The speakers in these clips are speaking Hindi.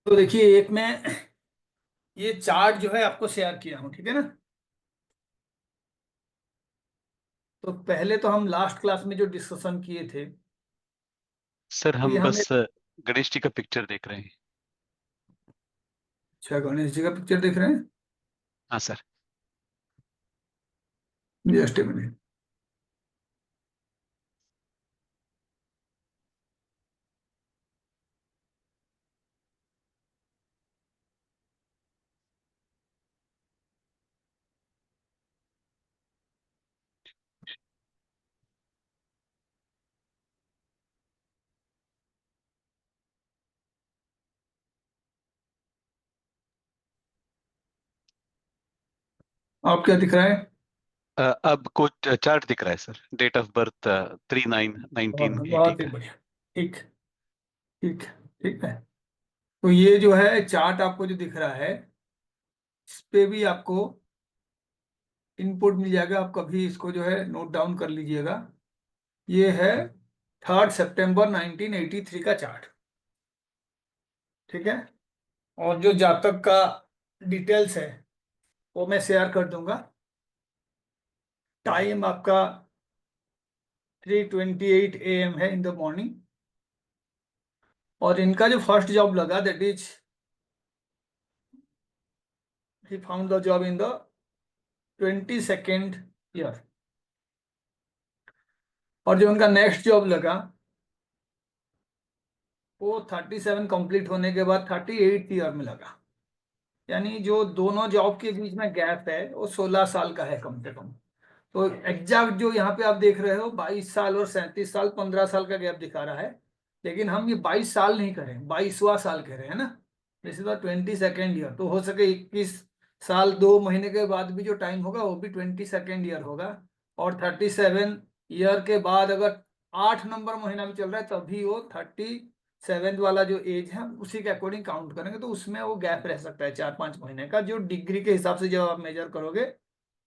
तो देखिए, एक मैं ये चार्ट जो है आपको शेयर किया हूं, ठीक है ना। तो पहले तो हम लास्ट क्लास में जो डिस्कशन किए थे, सर तो ये हम हमने। बस गणेश जी का पिक्चर देख रहे हैं। अच्छा, गणेश जी का पिक्चर देख रहे हैं। हाँ सर। Just a minute. आप क्या दिख रहा है? अब कुछ चार्ट दिख रहा है सर। डेट ऑफ बर्थ 3/9/1980 बहुत ही का। बढ़िया। ठीक। ठीक। ठीक है। तो ये जो है चार्ट आपको जो दिख रहा है, इस पे भी आपको इनपुट मिल जाएगा। आप कभी इसको जो है नोट डाउन कर लीजिएगा। ये है 3 सितंबर 1983 का चार्ट। ठीक है। और जो जातक का डिटेल्स है वो मैं शेयर कर दूंगा। टाइम आपका 3:28 AM है इन द मॉर्निंग। और इनका जो फर्स्ट जॉब लगा, that is he found the job in the 22nd year. और जो उनका नेक्स्ट जॉब लगा वो 37 कंप्लीट होने के बाद 38th ईयर में लगा। यानी जो दोनों जॉब के बीच में गैप है वो 16 साल का है कम से कम। तो एग्जैक्ट जो यहाँ पे आप देख रहे हो 22 साल और 37 साल, 15 साल का गैप दिखा रहा है। लेकिन हम ये 22 साल नहीं करें, 22वां साल कह रहे हैं ना। This is the 22nd year. तो हो सके 21 साल 2 महीने के बाद भी जो टाइम होगा वो भी 22nd ईयर होगा। और 37 ईयर के बाद अगर 8 नंबर महीना भी चल रहा है तभी वो 37 वाला जो एज है उसी के अकॉर्डिंग काउंट करेंगे। तो उसमें वो गैप रह सकता है 4-5 महीने का, जो डिग्री के हिसाब से जब आप मेजर करोगे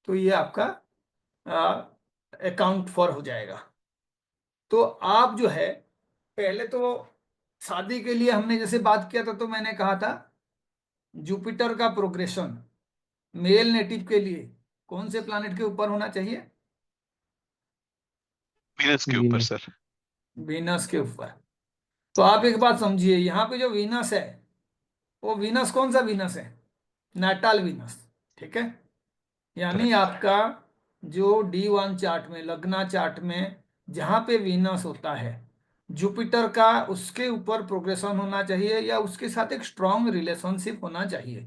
तो ये आपका अकाउंट फॉर हो जाएगा। तो आप जो है पहले तो शादी के लिए हमने जैसे बात किया था, तो मैंने कहा था जुपिटर का प्रोग्रेशन मेल नेटिव के लिए कौन से प्लैनेट के ऊपर होना चाहिए? वीनस के ऊपर वीनस। सर। वीनस के ऊपर। तो आप एक बात समझिए, यहाँ पे जो वीनस है वो वीनस कौन सा वीनस है? Natal Venus. ठीक है। यानी करेक्ट। आपका जो D1 चार्ट में, लग्ना चार्ट में जहां पे वीनस होता है, जुपिटर का उसके ऊपर प्रोग्रेशन होना चाहिए या उसके साथ एक स्ट्रॉन्ग रिलेशनशिप होना चाहिए।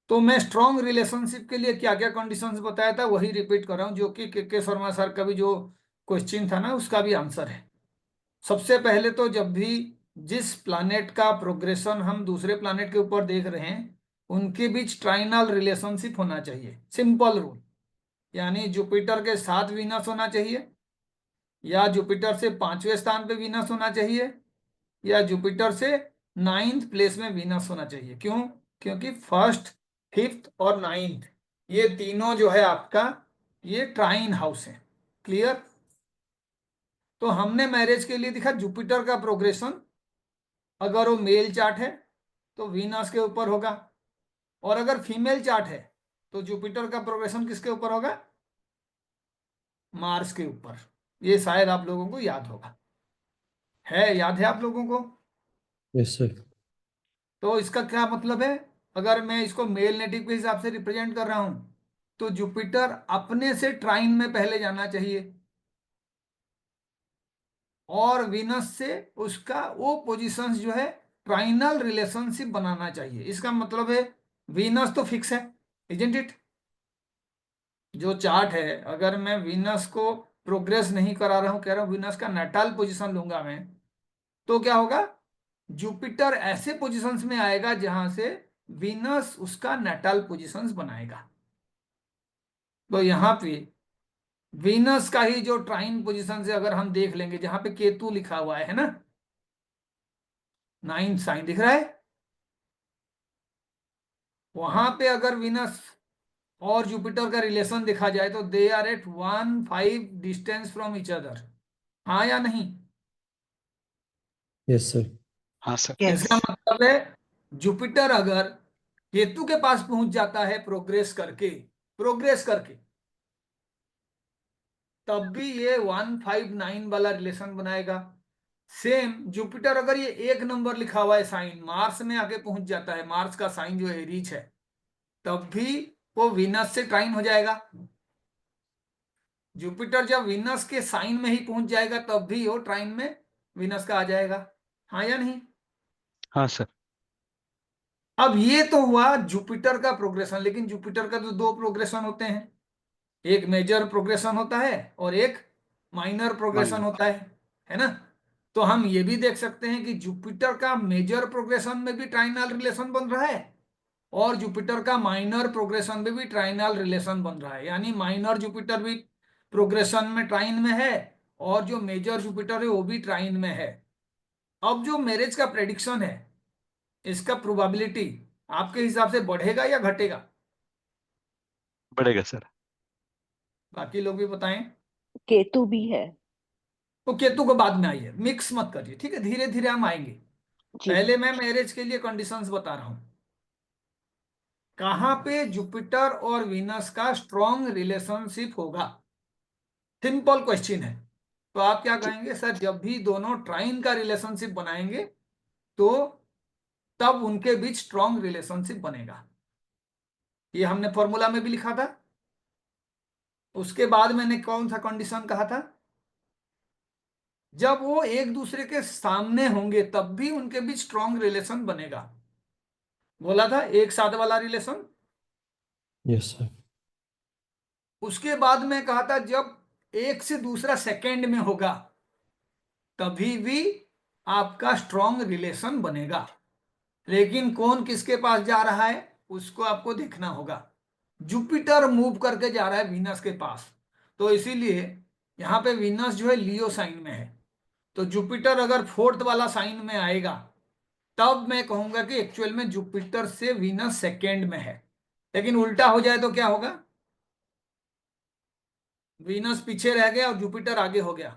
तो मैं स्ट्रॉन्ग रिलेशनशिप के लिए क्या क्या कंडीशंस बताया था वही रिपीट कर रहा हूं, जो कि के शर्मा सर का भी जो क्वेश्चन था ना उसका भी आंसर है। सबसे पहले तो जब भी जिस प्लैनेट का प्रोग्रेशन हम दूसरे प्लैनेट के ऊपर देख रहे हैं उनके बीच ट्राइनल रिलेशनशिप होना चाहिए, सिंपल रूल। यानी जुपिटर के साथ वीनस होना चाहिए, या जुपिटर से 5वें स्थान पे वीनस होना चाहिए, या जुपिटर से 9th प्लेस में वीनस होना चाहिए। क्यों? क्योंकि फर्स्ट, फिफ्थ और 9th ये तीनों जो है आपका ये ट्राइन हाउस है। क्लियर? तो हमने मैरिज के लिए दिखा जुपिटर का प्रोग्रेशन, अगर वो मेल चार्ट है तो वीनस के ऊपर होगा, और अगर फीमेल चार्ट है तो जुपिटर का प्रोग्रेशन किसके ऊपर होगा? मार्स के ऊपर। ये शायद आप लोगों को याद होगा। याद है आप लोगों को? Yes sir. तो इसका क्या मतलब है? अगर मैं इसको मेल नेटिव के हिसाब से रिप्रेजेंट कर रहा हूं तो जुपिटर अपने से ट्राइन में पहले जाना चाहिए, और वीनस से उसका वो पोजीशंस जो है ट्राइनल रिलेशनशिप बनाना चाहिए। इसका मतलब है वीनस तो फिक्स है, इजंट इट? जो चार्ट है, अगर मैं वीनस को प्रोग्रेस नहीं करा रहा हूं, कह रहा हूं वीनस का नेटाल पोजीशन लूंगा मैं, तो क्या होगा? जुपिटर ऐसे पोजीशंस में आएगा जहां से वीनस उसका नेटाल पोजीशंस बनाएगा। तो यहां पे वीनस का ही जो ट्राइन पोजीशन से अगर हम देख लेंगे, जहां पे केतु लिखा हुआ है ना, 9th साइन दिख रहा है, वहां पे अगर वीनस और जुपिटर का रिलेशन देखा जाए तो they are at 1-5 distance from each other. हाँ या नहीं? Yes sir. हाँ सर। यस। इसका मतलब है जुपिटर अगर केतु के पास पहुंच जाता है प्रोग्रेस करके तब भी ये 159 वाला रिलेशन बनाएगा। सेम जुपिटर अगर ये 1 नंबर लिखा हुआ है साइन मार्स में आके पहुंच जाता है, मार्स का साइन जो है रीच है, तब भी वो वीनस से ट्राइन हो जाएगा। जुपिटर जब वीनस के साइन में ही पहुंच जाएगा तब भी वो ट्राइन में वीनस का आ जाएगा। हाँ या नहीं? हाँ सर। अब ये तो हुआ जुपिटर का प्रोग्रेशन, लेकिन जुपिटर का तो दो प्रोग्रेशन होते हैं, एक मेजर प्रोग्रेशन होता है और एक माइनर प्रोग्रेशन माइनर। होता है ना? तो हम ये भी देख सकते हैं कि जुपिटर का मेजर प्रोग्रेशन में भी ट्राइनल रिलेशन बन रहा है और जुपिटर का माइनर प्रोग्रेशन में भी ट्राइनल रिलेशन बन रहा है, यानी माइनर जुपिटर भी प्रोग्रेशन में ट्राइन में है और जो मेजर जुपिटर है वो भी ट्राइन में है। अब जो मैरिज का प्रेडिक्शन है इसका प्रोबेबिलिटी आपके हिसाब से बढ़ेगा या घटेगा? बढ़ेगा सर। बाकी लोग भी बताएं। केतु भी है। तो केतु को बाद में आइए, मिक्स मत करिए, ठीक है, धीरे धीरे हम आएंगे। जी। पहले मैं मैरिज के लिए कंडीशंस बता रहा हूं। कहां पे जुपिटर और वीनस का स्ट्रॉन्ग रिलेशनशिप होगा? सिंपल क्वेश्चन है। तो आप क्या जी। कहेंगे? सर जब भी दोनों ट्राइन का रिलेशनशिप बनाएंगे तो तब उनके बीच स्ट्रॉन्ग रिलेशनशिप बनेगा। ये हमने फॉर्मूला में भी लिखा था। उसके बाद मैंने कौन सा कंडीशन कहा था? जब वो एक दूसरे के सामने होंगे तब भी उनके बीच स्ट्रॉन्ग रिलेशन बनेगा। बोला था एक साथ वाला रिलेशन। Yes sir. उसके बाद मैं कहा था जब एक से दूसरा सेकंड में होगा तभी भी आपका स्ट्रॉन्ग रिलेशन बनेगा। लेकिन कौन किसके पास जा रहा है उसको आपको देखना होगा। जुपिटर मूव करके जा रहा है वीनस के पास, तो इसीलिए यहां पे वीनस जो है लियो साइन में है। तो जुपिटर अगर फोर्थ वाला साइन में आएगा तब मैं कहूंगा कि एक्चुअल में जुपिटर से वीनस सेकेंड में है। लेकिन उल्टा हो जाए तो क्या होगा? वीनस पीछे रह गया और जुपिटर आगे हो गया,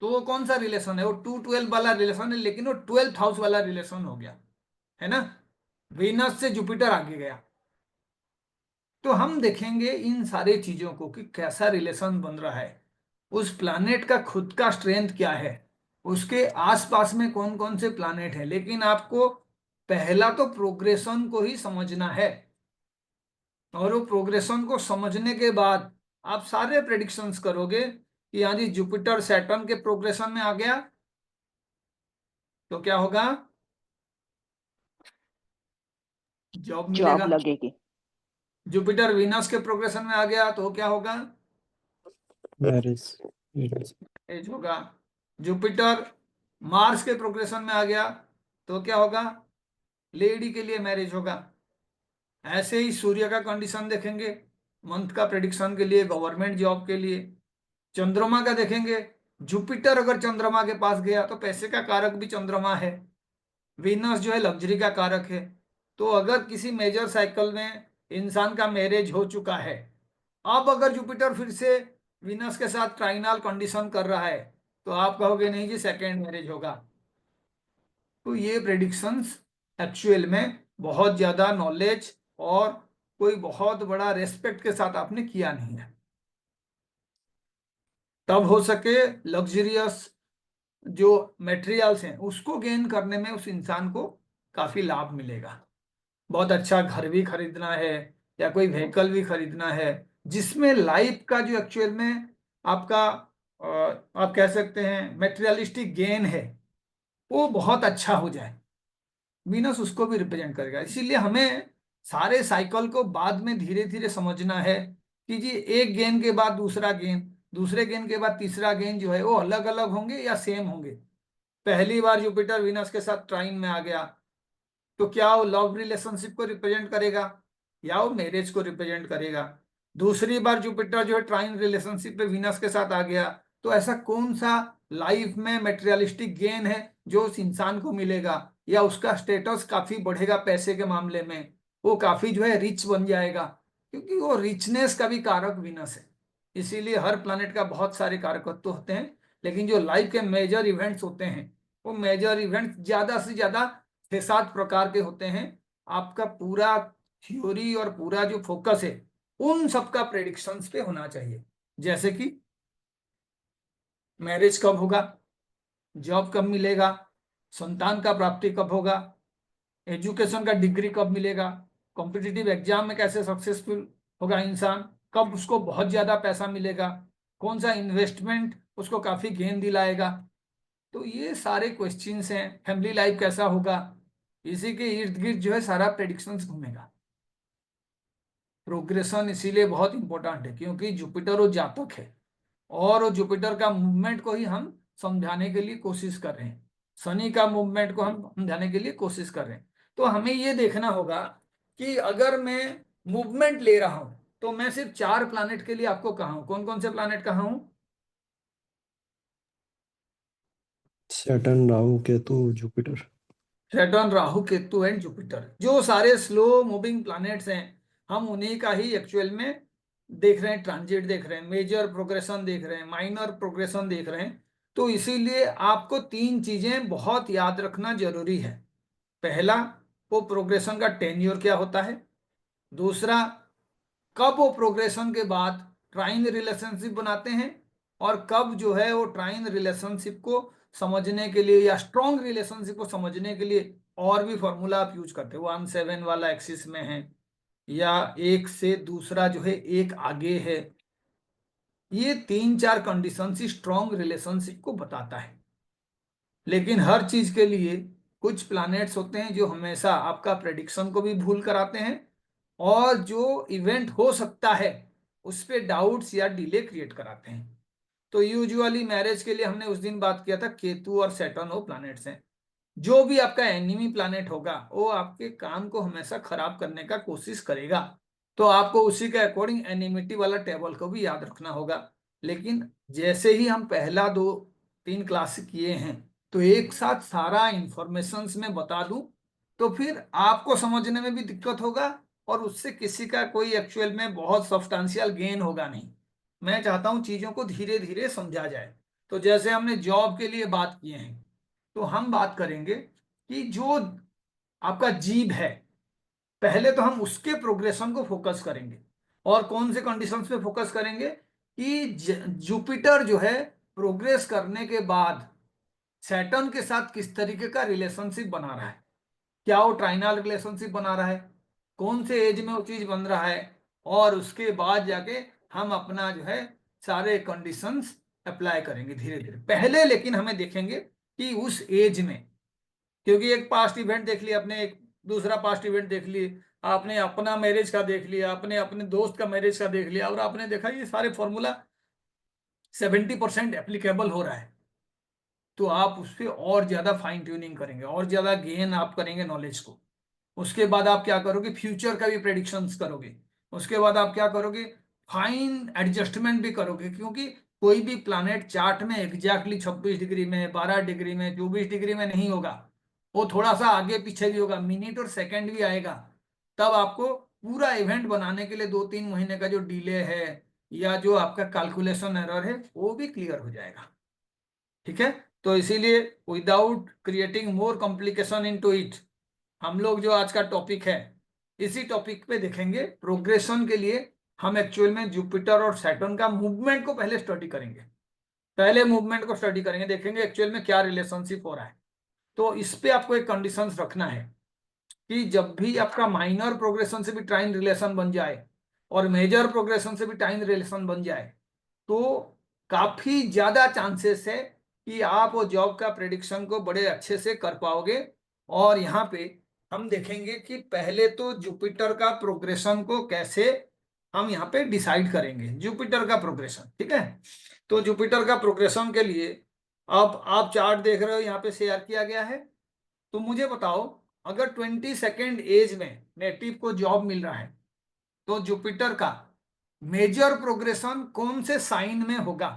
तो वो कौन सा रिलेशन है? वो 212 वाला रिलेशन है, लेकिन वो 12th हाउस वाला रिलेशन हो गया, है ना? वीनस से जुपिटर आगे गया। तो हम देखेंगे इन सारे चीजों को कि कैसा रिलेशन बन रहा है, उस प्लानेट का खुद का स्ट्रेंथ क्या है, उसके आसपास में कौन कौन से प्लानेट है। लेकिन आपको पहला तो प्रोग्रेशन को ही समझना है और वो प्रोग्रेशन को समझने के बाद आप सारे प्रेडिक्शंस करोगे कि यदि जुपिटर सैटर्न के प्रोग्रेशन में आ गया तो क्या होगा? जॉब जॉब मिलेगा। लगेगी। जुपिटर वीनस के प्रोग्रेशन में आ गया तो क्या होगा? मैरिज। एज होगा। जुपिटर मार्स के प्रोग्रेशन में आ गया तो क्या होगा? लेडी के लिए मैरिज होगा। ऐसे ही सूर्य का कंडीशन देखेंगे मंथ का प्रेडिक्शन के लिए, गवर्नमेंट जॉब के लिए। चंद्रमा का देखेंगे, जुपिटर अगर चंद्रमा के पास गया तो पैसे का कारक भी चंद्रमा है, वीनस जो है लग्जरी का कारक है। तो अगर किसी मेजर साइकिल में इंसान का मैरिज हो चुका है, अब अगर जुपिटर फिर से वीनस के साथ ट्राइनल कंडीशन कर रहा है तो आप कहोगे नहीं जी सेकेंड मैरिज होगा। तो ये प्रेडिक्शंस एक्चुअल में बहुत ज्यादा नॉलेज और कोई बहुत बड़ा रेस्पेक्ट के साथ आपने किया नहीं है। तब हो सके लग्जरियस जो मटेरियल्स हैं उसको गेन करने में उस इंसान को काफी लाभ मिलेगा। बहुत अच्छा घर भी खरीदना है या कोई व्हीकल भी खरीदना है जिसमें लाइफ का जो एक्चुअल में आपका आप कह सकते हैं मेटेरियलिस्टिक गेन है वो बहुत अच्छा हो जाए, वीनस उसको भी रिप्रेजेंट करेगा। इसीलिए हमें सारे साइकिल को बाद में धीरे धीरे समझना है कि जी एक गेन के बाद दूसरा गेन, दूसरे गेन के बाद तीसरा गेन जो है वो अलग अलग होंगे या सेम होंगे। पहली बार जुपिटर वीनस के साथ ट्राइन में आ गया तो क्या वो लव रिलेशनशिप को रिप्रेजेंट करेगा या वो मैरिज को रिप्रेजेंट करेगा? दूसरी बार जुपिटर जो है ट्राइन रिलेशनशिप पे वीनस के साथ आ गया तो ऐसा कौन सा लाइफ में मेटेरियलिस्टिक गेन है जो उस इंसान को मिलेगा या उसका स्टेटस काफी बढ़ेगा पैसे के मामले में, वो काफी जो है रिच बन जाएगा, क्योंकि वो रिचनेस का भी कारक वीनस है। इसीलिए हर प्लैनेट का बहुत सारे कारकत्व होते हैं, लेकिन जो लाइफ के मेजर इवेंट्स होते हैं वो मेजर इवेंट ज्यादा से ज्यादा 6-7 प्रकार के होते हैं। आपका पूरा थ्योरी और पूरा जो फोकस है उन सबका प्रेडिक्शंस पे होना चाहिए। जैसे कि मैरिज कब होगा, जॉब कब मिलेगा, संतान का प्राप्ति कब होगा, एजुकेशन का डिग्री कब मिलेगा, कॉम्पिटिटिव एग्जाम में कैसे सक्सेसफुल होगा इंसान, कब उसको बहुत ज्यादा पैसा मिलेगा, कौन सा इन्वेस्टमेंट उसको काफी गेन दिलाएगा। तो ये सारे क्वेश्चंस हैं। फैमिली लाइफ कैसा होगा, इसी के इर्द गिर्द जो है सारा प्रेडिक्शंस घूमेगा। प्रोग्रेशन इसीलिए बहुत इंपॉर्टेंट है क्योंकि जुपिटर वो जातक है और वो जुपिटर का मूवमेंट को ही हम समझाने के लिए कोशिश कर रहे हैं, शनि का मूवमेंट को हम समझाने के लिए कोशिश कर रहे हैं। तो हमें ये देखना होगा कि अगर मैं मूवमेंट ले रहा हूं तो मैं सिर्फ 4 प्लैनेट के लिए आपको कहा हूं। कौन कौन से प्लैनेट कहा हूं? Saturn, Rahu, Ketu, Jupiter. Saturn, Rahu, Ketu and Jupiter, जो सारे स्लो मूविंग प्लैनेट्स हैं हम उन्हीं का ही एक्चुअल में देख रहे हैं, ट्रांजिट देख रहे हैं, मेजर प्रोग्रेशन देख रहे हैं, माइनर प्रोग्रेशन देख रहे हैं। तो इसीलिए आपको 3 चीजें बहुत याद रखना जरूरी है। पहला, वो प्रोग्रेशन का टेन्योर क्या होता है। दूसरा, कब वो प्रोग्रेशन के बाद ट्राइन रिलेशनशिप बनाते हैं, और कब जो है वो ट्राइन रिलेशनशिप को समझने के लिए या स्ट्रॉन्ग रिलेशनशिप को समझने के लिए और भी फॉर्मूला आप यूज करते हो। 1-7 वाला एक्सिस में है या एक से दूसरा जो है एक आगे है। ये 3-4 कंडीशन ही स्ट्रॉन्ग रिलेशनशिप को बताता है। लेकिन हर चीज के लिए कुछ प्लैनेट्स होते हैं जो हमेशा आपका प्रेडिक्शन को भी भूल कराते हैं और जो इवेंट हो सकता है उस पे डाउट्स या डिले क्रिएट कराते हैं। तो यूजुअली मैरिज के लिए हमने उस दिन बात किया था केतु और सैटर्न वो प्लैनेट्स हैं। जो भी आपका एनिमी प्लैनेट होगा वो आपके काम को हमेशा खराब करने का कोशिश करेगा। तो आपको उसी के अकॉर्डिंग एनिमिटी वाला टेबल को भी याद रखना होगा। लेकिन जैसे ही हम पहला 2-3 क्लास किए हैं तो एक साथ सारा इंफॉर्मेशन में बता दूं तो फिर आपको समझने में भी दिक्कत होगा और उससे किसी का कोई एक्चुअल में बहुत सब्सटेंशियल गेन होगा नहीं। मैं चाहता हूं चीजों को धीरे धीरे समझा जाए। तो जैसे हमने जॉब के लिए बात किए हैं तो हम बात करेंगे कि जो आपका जीव है पहले तो हम उसके प्रोग्रेशन को फोकस करेंगे। और कौन से कंडीशंस पे फोकस करेंगे कि जुपिटर जो है प्रोग्रेस करने के बाद सैटर्न के साथ किस तरीके का रिलेशनशिप बना रहा है, क्या वो ट्राइनल रिलेशनशिप बना रहा है, कौन से एज में वो चीज बन रहा है, और उसके बाद जाके हम अपना जो है सारे कंडीशंस अप्लाई करेंगे धीरे धीरे पहले। लेकिन हमें देखेंगे कि उस एज में, क्योंकि एक पास्ट इवेंट देख लिया आपने, एक दूसरा पास्ट इवेंट देख लिए आपने, अपना मैरिज का देख लिया आपने, अपने दोस्त का मैरिज का देख लिया और आपने देखा ये सारे फॉर्मूला 70% एप्लीकेबल हो रहा है। तो आप उस पर और ज्यादा फाइन ट्यूनिंग करेंगे और ज्यादा गेन आप करेंगे नॉलेज को। उसके बाद आप क्या करोगे, फ्यूचर का भी प्रेडिक्शंस करोगे। उसके बाद आप क्या करोगे, फाइन एडजस्टमेंट भी करोगे, क्योंकि कोई भी प्लानेट चार्ट में एग्जैक्टली 26 डिग्री में, 12 डिग्री में, 24 डिग्री में नहीं होगा। वो थोड़ा सा आगे पीछे भी होगा, मिनट और सेकंड भी आएगा। तब आपको पूरा इवेंट बनाने के लिए 2-3 महीने का जो डिले है या जो आपका कैलकुलेशन एरर है वो भी क्लियर हो जाएगा। ठीक है। तो इसीलिए without creating more complication into it, हम लोग जो आज का टॉपिक है इसी टॉपिक पे देखेंगे। प्रोग्रेशन के लिए हम एक्चुअल में जुपिटर और सैटर्न का मूवमेंट को पहले स्टडी करेंगे। पहले मूवमेंट को स्टडी करेंगे, देखेंगे एक्चुअल में क्या रिलेशनशिप हो रहा है। तो इस पे आपको एक कंडीशंस रखना है कि जब भी आपका माइनर प्रोग्रेशन से भी टाइम रिलेशन बन जाए और मेजर प्रोग्रेशन से भी टाइम रिलेशन बन जाए तो काफी ज्यादा चांसेस है कि आप वो जॉब का प्रेडिक्शन को बड़े अच्छे से कर पाओगे। और यहाँ पे हम देखेंगे कि पहले तो जुपिटर का प्रोग्रेशन को कैसे हम यहाँ पे डिसाइड करेंगे, जुपिटर का प्रोग्रेशन। ठीक है। तो जुपिटर का प्रोग्रेशन के लिए अब आप चार्ट देख रहे हो यहाँ पे शेयर किया गया है। तो मुझे बताओ, अगर 22nd एज में नेटिव को जॉब मिल रहा है तो जुपिटर का मेजर प्रोग्रेशन कौन से साइन में होगा,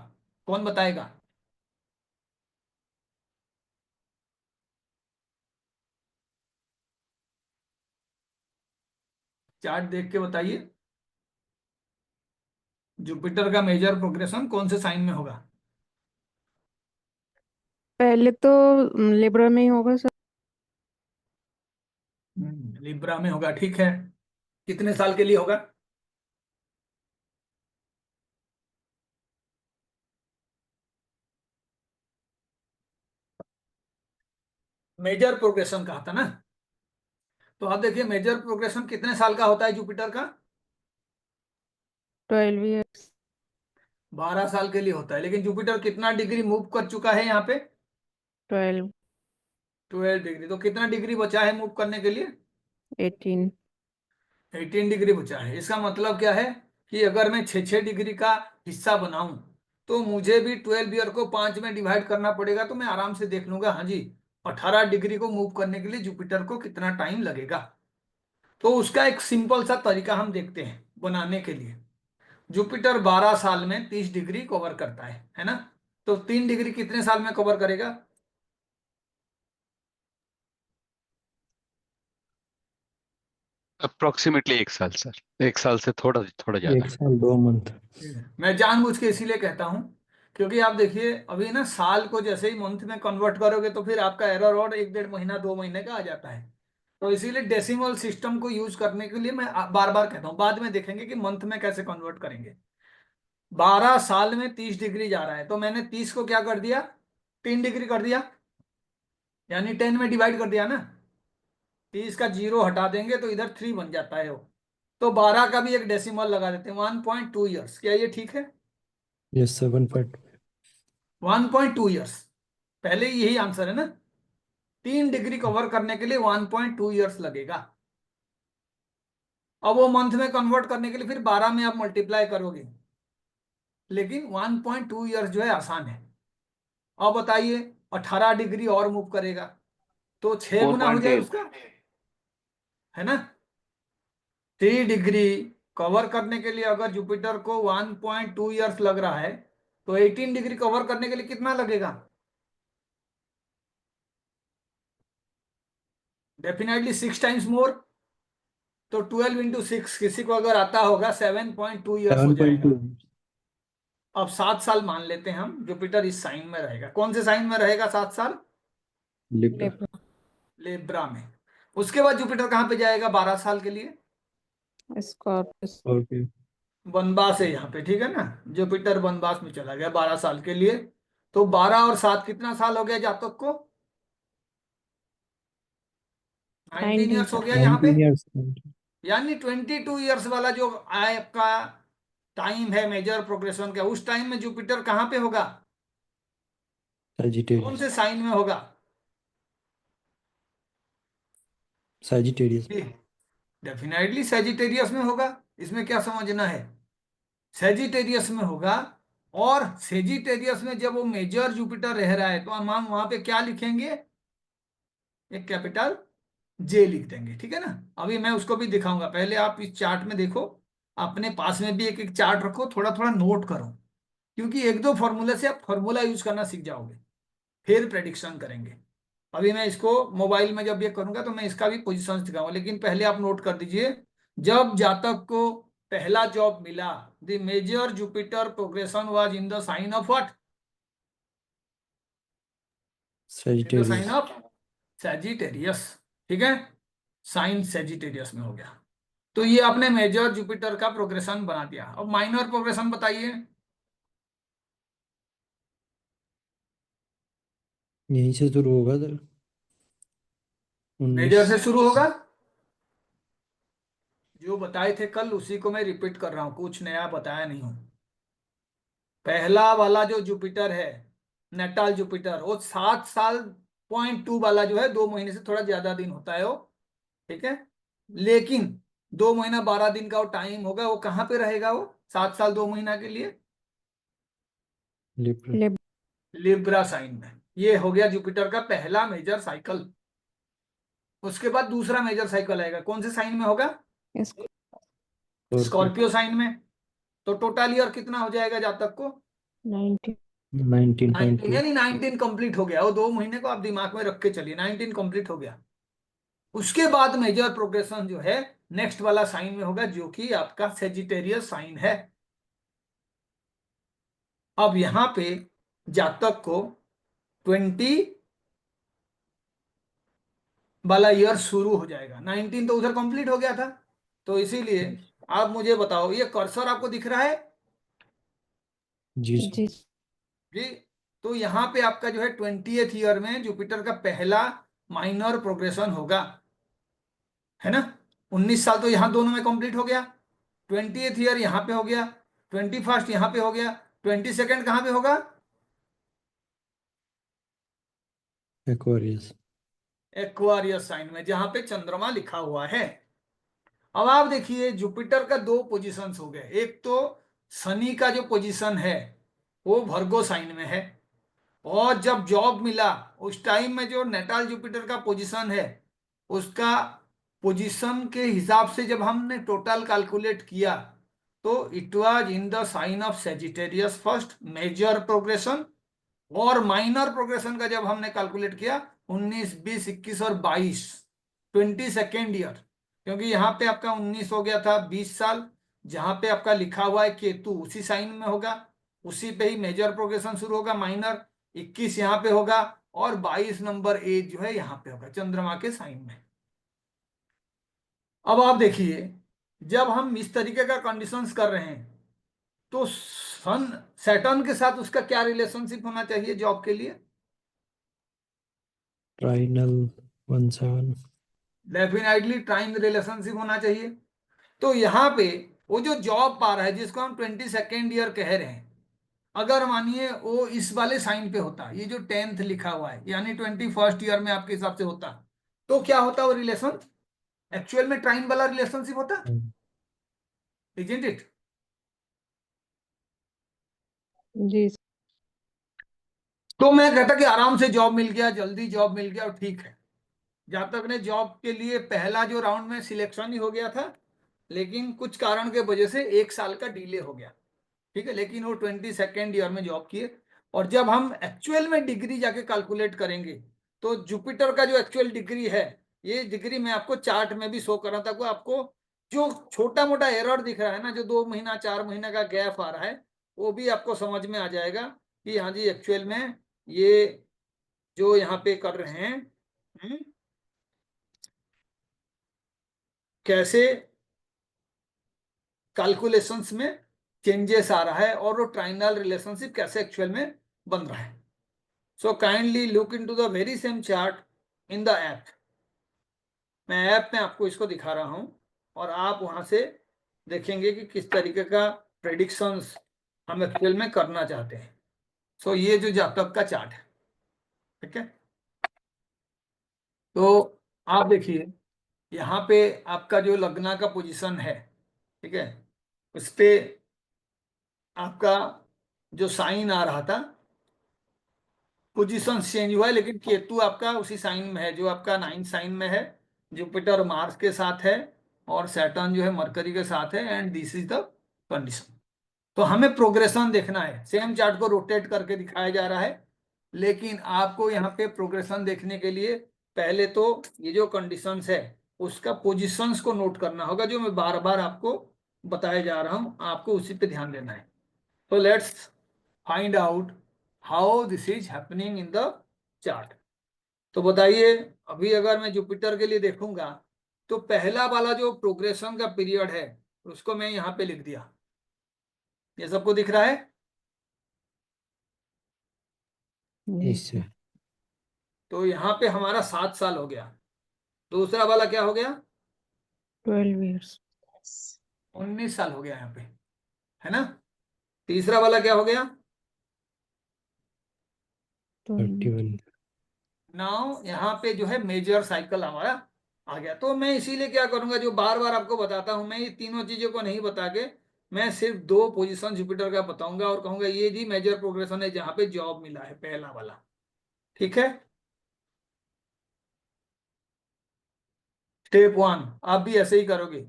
कौन बताएगा? चार्ट देख के बताइए, जुपिटर का मेजर प्रोग्रेशन कौन से साइन में होगा? पहले तो लिब्रा में ही होगा सर। लिब्रा में होगा, ठीक है। कितने साल के लिए होगा? मेजर प्रोग्रेशन कहा था ना, तो आप देखिए मेजर प्रोग्रेशन कितने साल का होता है जुपिटर का? 12 ईयर्स। 12 साल के लिए होता है। लेकिन जुपिटर कितना डिग्री मूव कर चुका है यहाँ पे? 12। 12 डिग्री। तो कितना डिग्री बचा है मूव करने के लिए? 18। 18 डिग्री बचा है। इसका मतलब क्या है कि अगर मैं 6-6 डिग्री का हिस्सा बनाऊं तो मुझे भी 12 ईयर को 5 में डिवाइड करना पड़ेगा। तो मैं आराम से देख लूंगा, हाँ जी 18 डिग्री को मूव करने के लिए जुपिटर को कितना टाइम लगेगा। तो उसका एक सिंपल सा तरीका हम देखते हैं बनाने के लिए। जुपिटर 12 साल में 30 डिग्री कवर करता है ना? तो 3 डिग्री कितने साल में कवर करेगा? अप्रोक्सीमेटली 1 साल सर, 1 साल से थोड़ा थोड़ा ज्यादा। 1 साल 2 मंथ। मैं जानबूझ के इसीलिए कहता हूं क्योंकि आप देखिए अभी ना साल को जैसे ही मंथ में कन्वर्ट करोगे तो फिर आपका एरर और 1-1.5 महीना 2 महीने का आ जाता है। तो इसीलिए डेसिमल सिस्टम को यूज करने के लिए मैं बार बार कहता हूं। बाद में देखेंगे कि मंथ में कैसे कन्वर्ट करेंगे। 12 साल में 30 डिग्री जा रहा है तो मैंने 30 को क्या कर दिया? 3 डिग्री कर दिया, यानी 10 में डिवाइड कर दिया ना। 30 का 0 हटा देंगे तो इधर 3 बन जाता है वो। तो 12 का भी एक डेसिमल लगा देते हैं, 1.2 ईयर्स। क्या ये ठीक है? Yes sir 1.5। 1.2 ईयर्स। पहले ही यही आंसर है ना। 3 डिग्री कवर करने के लिए 1.2 ईयर्स लगेगा। अब वो मंथ में कन्वर्ट करने के लिए फिर 12 में आप मल्टीप्लाई करोगे, लेकिन 1.2 ईयर्स जो है आसान है। अब बताइए 18 डिग्री और मूव करेगा तो 6 गुना हो जाए 4.8। उसका, है ना? 3 डिग्री कवर करने के लिए अगर जुपिटर को 1.2 ईयर्स लग रहा है तो 18 डिग्री कवर करने के लिए कितना लगेगा? Definitely 6 times more. तो 12 × 6, किसी को अगर आता होगा 7.2 ईयर्स हो जाएगा। 7.2। अब 7 साल मान लेते हैं हम जुपिटर इस साइन में रहेगा। कौन से साइन में रहेगा 7 साल? लिब्रा। लिब्रा। लिब्रा में। उसके बाद जुपिटर कहाँ पे जाएगा 12 साल के लिए? स्कॉर्पियो। और फिर वनवास है यहाँ पे, ठीक है ना। जुपिटर वनवास में चला गया 12 साल के लिए। तो 12 और 7 कितना साल हो गया जातक को? 19 ईयर्स हो 19। गया यहाँ पे। 19 ईयर्स। यानी 22 ईयर्स वाला जो आपका टाइम है मेजर प्रोग्रेशन का, उस टाइम में जुपिटर कहाँ पे होगा? कौन सजिटेरियस। से साइन में होगा? सजिटेरियस। डेफिनेटली सेजिटेरियस में होगा। इसमें क्या समझना है? सेजिटेरियस में होगा। और सेजिटेरियस में जब वो मेजर जुपिटर रह रहा है तो हम वहां पे क्या लिखेंगे? एक कैपिटल जे लिख देंगे, ठीक है ना। अभी मैं उसको भी दिखाऊंगा, पहले आप इस चार्ट में देखो। अपने पास में भी एक एक चार्ट रखो, थोड़ा थोड़ा नोट करो। क्योंकि एक दो फॉर्मूले से आप फॉर्मूला यूज करना सीख जाओगे, फिर प्रेडिक्शन करेंगे। अभी मैं इसको मोबाइल में जब ये करूंगा तो मैं इसका भी पोजीशन दिखाऊंगा, लेकिन पहले आप नोट कर दीजिए। जब जातक को पहला जॉब मिला, the major Jupiter progression was in the sign of what? In the sign Sagittarius. Of Sagittarius, ठीक है। साइन सैजिटेरियस में हो गया। तो ये आपने मेजर जुपिटर का प्रोग्रेशन बना दिया। अब माइनर प्रोग्रेशन बताइए। यहीं से शुरू होगा सर। 19। मेजर से शुरू होगा। जो बताए थे कल उसी को मैं रिपीट कर रहा हूं, कुछ नया बताया नहीं हूं। पहला वाला जो जुपिटर है, नेटाल जुपिटर, वो 7 साल 2 वाला जो है 2 महीने से थोड़ा ज्यादा दिन होता है वो, ठीक है। लेकिन 2 महीना 12 दिन का वो टाइम होगा। वो कहाँ पे रहेगा वो 7 साल 2 महीना के लिए? लिब्रा। लिब लिब्रा साइन में। ये हो गया जुपिटर का पहला मेजर साइकिल। उसके बाद दूसरा मेजर साइकिल आएगा, कौन से साइन में होगा? इसको स्कॉर्पियो। स्कॉर्पियो साइन में। तो टोटल ईयर कितना हो जाएगा जातक को? 19। 19, 19.2। यानी 19 कंप्लीट हो गया। वो 2 महीने को आप दिमाग में रख के चलिए, 19 कंप्लीट हो गया। उसके बाद मेजर प्रोग्रेशन जो है नेक्स्ट वाला साइन में होगा, जो कि आपका सेजिटेरियस साइन है। अब यहां पे जातक को 20 वाला ईयर शुरू हो जाएगा। 19 तो उधर कंप्लीट हो गया था, तो इसीलिए आप मुझे बताओ, ये कर्सर आपको दिख रहा है जी सर। जी जी? तो यहाँ पे आपका जो है 20th ईयर में जुपिटर का पहला माइनर प्रोग्रेशन होगा, है ना। 19 साल तो यहाँ दोनों में कंप्लीट हो गया। 20th ईयर यहाँ पे हो गया, 21st यहाँ पे हो गया, 22nd कहाँ पे होगा? एक्वेरियस। एक्वारियस साइन में, जहां पे चंद्रमा लिखा हुआ है। अब आप देखिए जुपिटर का दो पोजीशंस हो गए। एक तो शनि का जो पोजीशन है वो वर्गो साइन में है, और जब जॉब मिला उस टाइम में जो नेटाल जुपिटर का पोजीशन है उसका पोजीशन के हिसाब से जब हमने टोटल कैलकुलेट किया तो it was in the sign of Sagittarius first major progression, और माइनर प्रोग्रेशन का जब हमने कैलकुलेट किया 19, 20, 21 और 22, 22nd ईयर, क्योंकि यहाँ पे आपका 19 हो गया था 20 साल, जहां पे आपका लिखा हुआ है केतु उसी साइन में होगा, उसी पे ही मेजर प्रोग्रेशन शुरू होगा। माइनर 21 यहाँ पे होगा, और 22 नंबर एज जो है यहाँ पे होगा चंद्रमा के साइन में। अब आप देखिए जब हम इस तरीके का कंडीशंस कर रहे हैं तो सन सैटर्न के साथ उसका क्या रिलेशनशिप होना चाहिए जॉब के लिए? ट्राइनल 17। डेफिनेटली टाइम रिलेशनशिप होना चाहिए। तो यहाँ पे वो जो जॉब पा रहा है जिसको हम 22nd ईयर कह रहे हैं, अगर मानिए वो इस वाले साइन पे होता, ये जो 10th लिखा हुआ है यानी 21st ईयर में आपके हिसाब से होता, तो क्या होता वो रिलेशन? एक्चुअल में टाइम वाला रिलेशनशिप होता, इजंट इट? जी तो मैं कहता कि आराम से जॉब मिल गया, जल्दी जॉब मिल गया और ठीक है। जब तक ने जॉब के लिए पहला जो राउंड में सिलेक्शन ही हो गया था, लेकिन कुछ कारण के वजह से 1 साल का डिले हो गया, ठीक है। लेकिन वो 22nd ईयर में जॉब किए, और जब हम एक्चुअल में डिग्री जाके कैलकुलेट करेंगे तो जुपिटर का जो एक्चुअल डिग्री है, ये डिग्री मैं आपको चार्ट में भी शो कर रहा था, को आपको जो छोटा मोटा एरर दिख रहा है ना, जो 2 महीना 4 महीना का गैप आ रहा है, वो भी आपको समझ में आ जाएगा कि हाँ जी एक्चुअल में ये जो यहाँ पे कर रहे हैं कैसे कैलकुलेशंस में चेंजेस आ रहा है, और वो ट्राइनल रिलेशनशिप कैसे एक्चुअल में बन रहा है। So kindly look into the very same chart in the app. मैं ऐप में आपको इसको दिखा रहा हूं, और आप वहां से देखेंगे कि किस तरीके का प्रेडिक्शंस हम एक्चुअल में करना चाहते हैं। सो ये जो जातक का चार्ट है, ठीक है। तो आप देखिए यहाँ पे आपका जो लग्ना का पोजीशन है, ठीक है, उस पे आपका जो साइन आ रहा था पोजीशन चेंज हुआ है, लेकिन केतु आपका उसी साइन में है जो आपका 9th साइन में है। जुपिटर मार्स के साथ है, और सैटर्न जो है मरकरी के साथ है, and this is the condition. तो हमें प्रोग्रेशन देखना है, सेम चार्ट को रोटेट करके दिखाया जा रहा है, लेकिन आपको यहाँ पे प्रोग्रेशन देखने के लिए पहले तो ये जो कंडीशंस है उसका पोजीशंस को नोट करना होगा, जो मैं बार बार आपको बताया जा रहा हूँ, आपको उसी पे ध्यान देना है। तो let's find out how this is happening in the chart. तो बताइए, अभी अगर मैं जुपिटर के लिए देखूंगा तो पहला वाला जो प्रोग्रेशन का पीरियड है उसको मैं यहाँ पे लिख दिया, ये सबको दिख रहा है। जी इससे तो यहाँ पे हमारा 7 साल हो गया। दूसरा वाला क्या हो गया? 12 years 19 साल हो गया यहाँ पे, है ना। तीसरा वाला क्या हो गया? 31। नाउ यहाँ पे जो है मेजर साइकिल हमारा आ गया। तो मैं इसीलिए क्या करूंगा, जो बार बार आपको बताता हूं, मैं ये तीनों चीजों को नहीं बता के मैं सिर्फ 2 पोजीशन जुपिटर का बताऊंगा, और कहूंगा ये जी मेजर प्रोग्रेशन है जहां पे जॉब मिला है पहला वाला, ठीक है। स्टेप 1 आप भी ऐसे ही करोगे,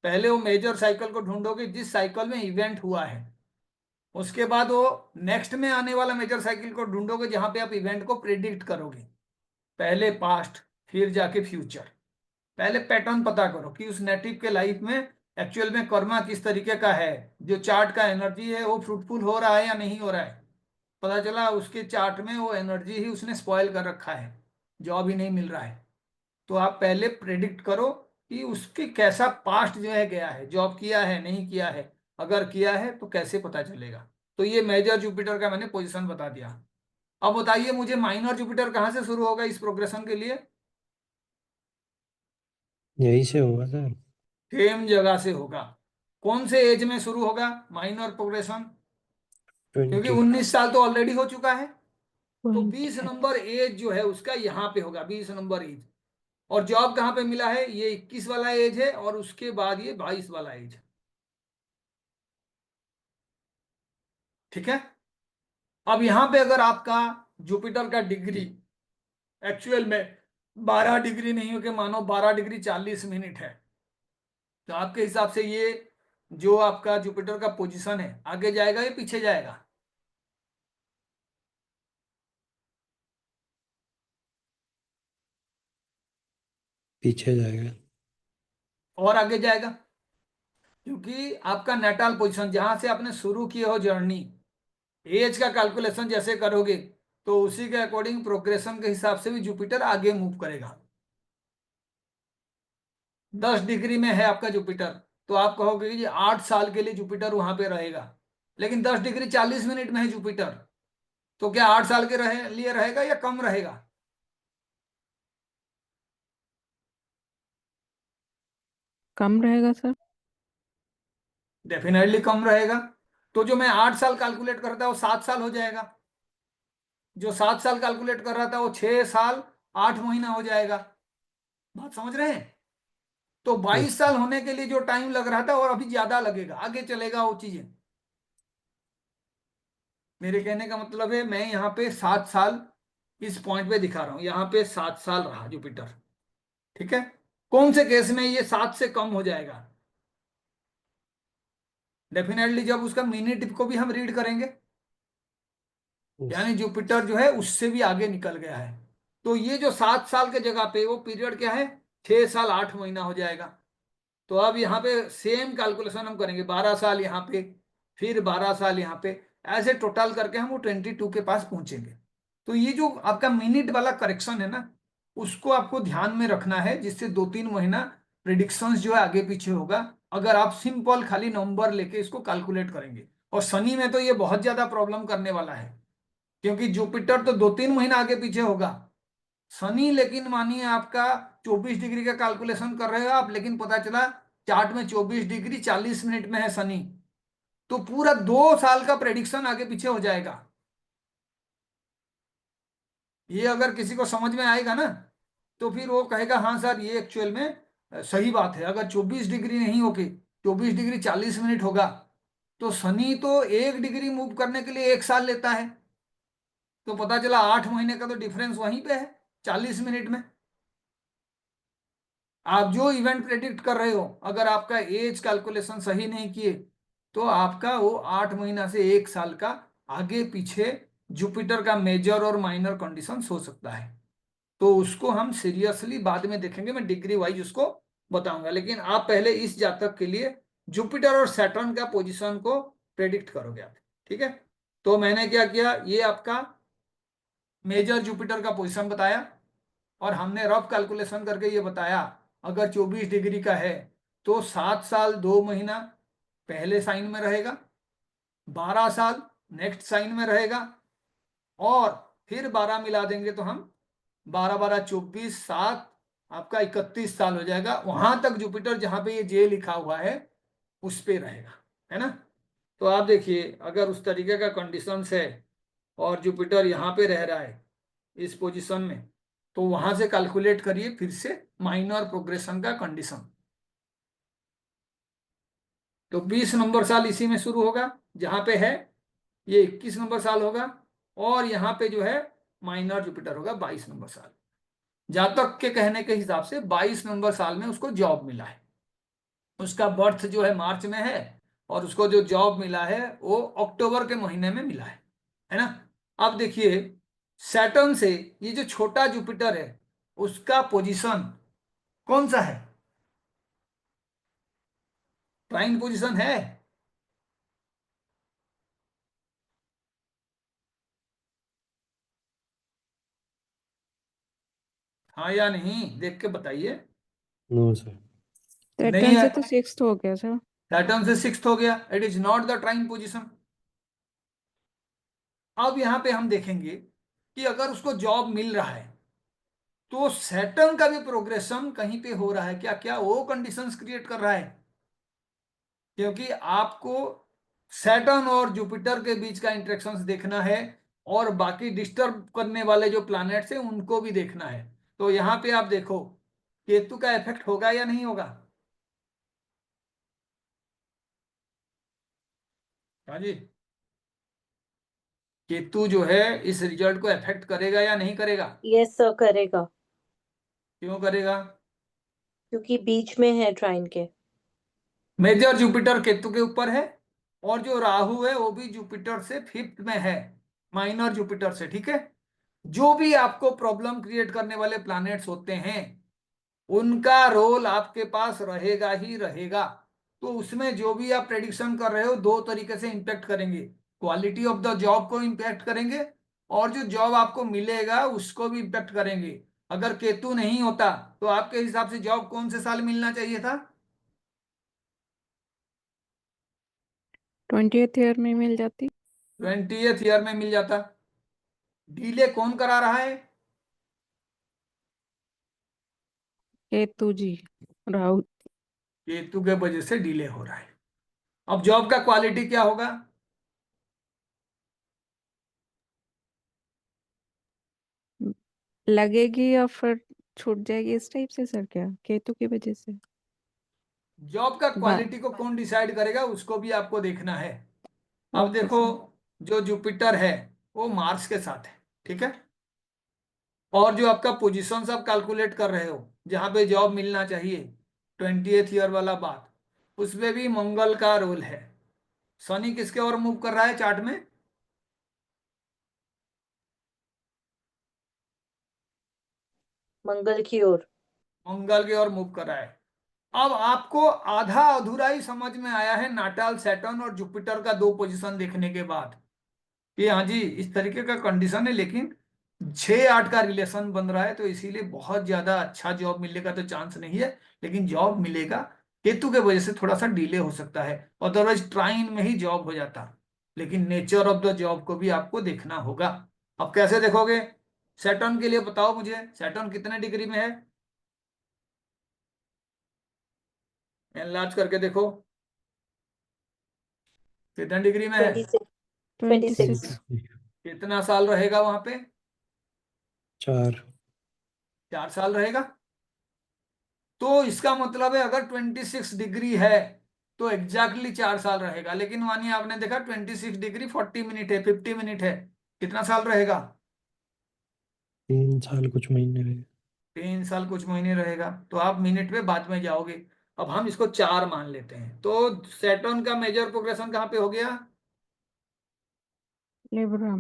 पहले वो मेजर साइकिल को ढूंढोगे जिस साइकिल में इवेंट हुआ है, उसके बाद वो नेक्स्ट में आने वाला मेजर साइकिल को ढूंढोगे जहां पे आप इवेंट को प्रिडिक्ट करोगे। पहले पास्ट, फिर जाके फ्यूचर। पहले पैटर्न पता करो कि उस नेटिव के लाइफ में एक्चुअल में कर्मा किस तरीके का है, जो चार्ट का एनर्जी है वो फ्रूटफुल हो रहा है या नहीं हो रहा है, पता चला उसके चार्ट में वो एनर्जी ही उसने स्पॉयल कर रखा है, जॉब ही नहीं मिल रहा है। तो आप पहले प्रेडिक्ट करो कि उसके कैसा पास्ट जो है गया है, जॉब किया है नहीं किया है, अगर किया है तो कैसे पता चलेगा। तो ये मेजर जुपिटर का मैंने पोजीशन बता दिया। अब बताइए मुझे माइनर जुपिटर कहाँ से शुरू होगा इस प्रोग्रेशन के लिए? यही से होगा सर। सेम जगह से होगा। कौन से एज में शुरू होगा माइनर प्रोग्रेशन? क्योंकि 20। 19 साल तो ऑलरेडी हो चुका है। तो 20 20 नंबर एज जो है उसका यहाँ पे होगा, 20 नंबर एज। और जॉब कहाँ पे मिला है? ये 21 वाला एज है, और उसके बाद ये 22 वाला एज। ठीक है। अब यहां पे अगर आपका जुपिटर का डिग्री एक्चुअल में 12 डिग्री नहीं हो के मानो 12 डिग्री 40 मिनट है, तो आपके हिसाब से ये जो आपका जुपिटर का पोजीशन है आगे जाएगा या पीछे जाएगा? पीछे जाएगा। और आगे जाएगा, क्योंकि आपका नेटाल पोजीशन जहां से आपने शुरू किए हो जर्नी, एज का कैलकुलेशन जैसे करोगे तो उसी के अकॉर्डिंग प्रोग्रेशन के हिसाब से भी जुपिटर आगे मूव करेगा। 10 डिग्री में है आपका जुपिटर, तो आप कहोगे कि 8 साल के लिए जुपिटर वहां पे रहेगा। लेकिन 10 डिग्री 40 मिनट में है जुपिटर, तो क्या 8 साल के लिए रहेगा या कम रहेगा? कम रहेगा सर। डेफिनेटली कम रहेगा। तो जो मैं 8 साल कैलकुलेट करता वो 7 साल हो जाएगा, जो 7 साल कैलकुलेट कर रहा था वो 6 साल 8 महीना हो जाएगा। बात समझ रहे हैं? तो 22 साल होने के लिए जो टाइम लग रहा था और अभी ज्यादा लगेगा, आगे चलेगा वो चीजें। मेरे कहने का मतलब है मैं यहाँ पे 7 साल इस पॉइंट पे दिखा रहा हूं, यहाँ पे 7 साल रहा जुपिटर। ठीक है। कौन से केस में ये 7 से कम हो जाएगा? डेफिनेटली जब उसका मिनिट को भी हम रीड करेंगे, यानी जुपिटर जो है उससे भी आगे निकल गया है। तो ये जो 7 साल के जगह पे वो पीरियड क्या है, 6 साल 8 महीना हो जाएगा। तो अब यहाँ पे सेम कैलकुलेशन हम करेंगे, 12 साल यहाँ पे, फिर 12 साल यहाँ पे, ऐसे टोटल करके हम वो 22 के पास पहुंचेंगे। तो ये जो आपका मिनट वाला करेक्शन है ना, उसको आपको ध्यान में रखना है, जिससे 2-3 महीना प्रिडिक्शंस जो है आगे पीछे होगा, अगर आप सिंपल खाली नंबर लेके इसको कैलकुलेट करेंगे। और शनि में तो ये बहुत ज्यादा प्रॉब्लम करने वाला है, क्योंकि जुपिटर तो 2-3 महीना आगे पीछे होगा। शनि लेकिन मानिए आपका 24 डिग्री का कैलकुलेशन कर रहे हो आप, लेकिन पता चला चार्ट में 24 डिग्री 40 मिनट में है शनि, तो पूरा 2 साल का प्रेडिक्शन आगे पीछे हो जाएगा। ये अगर किसी को समझ में आएगा ना, तो फिर वो कहेगा हाँ सर ये एक्चुअल में सही बात है। अगर 24 डिग्री नहीं होके 24 डिग्री 40 मिनट होगा, तो शनि तो 1 डिग्री मूव करने के लिए 1 साल लेता है, तो पता चला 8 महीने का तो डिफरेंस वहीं पे है 40 मिनट में। आप जो इवेंट प्रेडिक्ट कर रहे हो, अगर आपका एज कैलकुलेशन सही नहीं किए, तो आपका वो 8 महीना से 1 साल का आगे पीछे जुपिटर का मेजर और माइनर कंडीशन हो सकता है। तो उसको हम सीरियसली बाद में देखेंगे, मैं डिग्री वाइज उसको बताऊंगा। लेकिन आप पहले इस जातक के लिए जुपिटर और सैटर्न का पोजीशन को प्रेडिक्ट करोगे आप। ठीक है। तो मैंने क्या किया, ये आपका मेजर जुपिटर का पोजीशन बताया, और हमने रफ कैलकुलेशन करके ये बताया अगर 24 डिग्री का है तो 7 साल 2 महीना पहले साइन में रहेगा, 12 साल नेक्स्ट साइन में रहेगा, और फिर 12 मिला देंगे तो हम 12 12 24 7 आपका 31 साल हो जाएगा। वहां तक जुपिटर जहां पे ये जे लिखा हुआ है उस पे रहेगा, है ना। तो आप देखिए अगर उस तरीके का कंडीशन है और जुपिटर यहाँ पे रह रहा है इस पोजीशन में, तो वहां से कैलकुलेट करिए फिर से माइनर प्रोग्रेशन का कंडीशन। तो 20 नंबर साल इसी में शुरू होगा जहां पे है, ये 21 नंबर साल होगा, और यहाँ पे जो है माइनर जुपिटर होगा 22 नंबर साल। जातक के कहने के हिसाब से 22 नंबर साल में उसको जॉब मिला है, उसका बर्थ जो है मार्च में है, और उसको जो जॉब मिला है वो अक्टूबर के महीने में मिला है ना। अब देखिए सैटर्न से ये जो छोटा जुपिटर है उसका पोजीशन कौन सा है? ट्राइन पोजीशन है। हाँ या नहीं, देख के बताइए। No sir. नहीं सैटर्न है। से तो सिक्स्थ हो गया सर। सैटर्न से सिक्स्थ हो गया, it is not the trine position. अब यहां पे हम देखेंगे कि अगर उसको जॉब मिल रहा है तो सैटर्न का भी प्रोग्रेशन कहीं पे हो रहा है क्या, क्या वो कंडीशंस क्रिएट कर रहा है? क्योंकि आपको सैटर्न और जुपिटर के बीच का इंटरेक्शंस देखना है और बाकी डिस्टर्ब करने वाले जो प्लैनेट्स हैं उनको भी देखना है। तो यहां पे आप देखो केतु का इफेक्ट होगा या नहीं होगा? हाँ जी, केतु जो है इस रिजल्ट को अफेक्ट करेगा या नहीं करेगा? यस सर करेगा, क्यों करेगा? क्योंकि बीच में है ट्राइन के। मेजर जुपिटर केतु के ऊपर है और जो राहु है वो भी जुपिटर से फिफ्थ में है, माइनर जुपिटर से, ठीक है। जो भी आपको प्रॉब्लम क्रिएट करने वाले प्लैनेट्स होते हैं उनका रोल आपके पास रहेगा ही रहेगा। तो उसमें जो भी आप प्रेडिक्शन कर रहे हो दो तरीके से इंपैक्ट करेंगे, क्वालिटी ऑफ द जॉब को इंपैक्ट करेंगे और जो जॉब आपको मिलेगा उसको भी इंपैक्ट करेंगे। अगर केतु नहीं होता तो आपके हिसाब से जॉब कौन से साल मिलना चाहिए था? 20th ईयर में मिल जाती। 20th ईयर में मिल जाता। डिले कौन करा रहा है? केतु जी, राहु। केतु के वजह से डिले हो रहा है। अब जॉब का क्वालिटी क्या होगा? लगेगी या फिर छूट जाएगी इस टाइप से सर, क्या केतु की वजह से? जॉब का बा क्वालिटी को कौन डिसाइड करेगा उसको भी आपको देखना है। अब ओके देखो, सर। जो जुपिटर है वो मार्स के साथ है, ठीक है। और जो आपका पोजीशंस आप कैलकुलेट कर रहे हो जहां पे जॉब मिलना चाहिए 20th ईयर वाला बात, उसमें भी मंगल का रोल है। शनि किसके ओर मूव कर रहा है चार्ट में? मंगल की ओर। मंगल की ओर मूव कर रहा है। अब आपको आधा अधूरा ही समझ में आया है नाटाल सैटर्न और जुपिटर का दो पोजीशन देखने के बाद कि हाँ जी इस तरीके का कंडीशन है, लेकिन 6-8 का रिलेशन बन रहा है तो इसीलिए बहुत ज्यादा अच्छा जॉब मिलने का तो चांस नहीं है, लेकिन जॉब मिलेगा। केतु के वजह से थोड़ा सा डिले हो सकता है, अदरवाइज ट्राइन में ही जॉब हो जाता। लेकिन नेचर ऑफ द जॉब को भी आपको देखना होगा। अब कैसे देखोगे? सैटर्न के लिए बताओ मुझे, सैटर्न कितने डिग्री में है? एनलार्ज करके देखो कितने डिग्री में है। 26। 26। 26। कितना साल रहेगा वहां पे? 4। 4 साल रहेगा। तो इसका मतलब है अगर 26 डिग्री है तो एग्जैक्टली 4 साल रहेगा। लेकिन मानिए आपने देखा 26 डिग्री 40 मिनट है, 50 मिनट है, कितना साल रहेगा? 3 साल कुछ महीने रहे। 3 साल कुछ महीने रहेगा। तो आप मिनट पे बाद में जाओगे। अब हम इसको 4 मान लेते हैं तो सैटर्न का मेजर प्रोग्रेशन कहाँ पे हो गया? लिब्रा।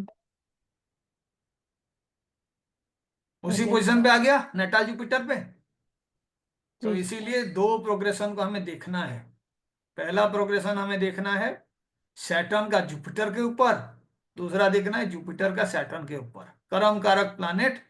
उसी लिब्रा। पोजीशन पे आ गया, नेटाल जुपिटर पे। तो जी। इसीलिए दो प्रोग्रेशन को हमें देखना है। पहला प्रोग्रेशन हमें देखना है सैटर्न का जुपिटर के ऊपर, दूसरा देखना है जुपिटर का सैटर्न के ऊपर। कर्म कारक प्लानेट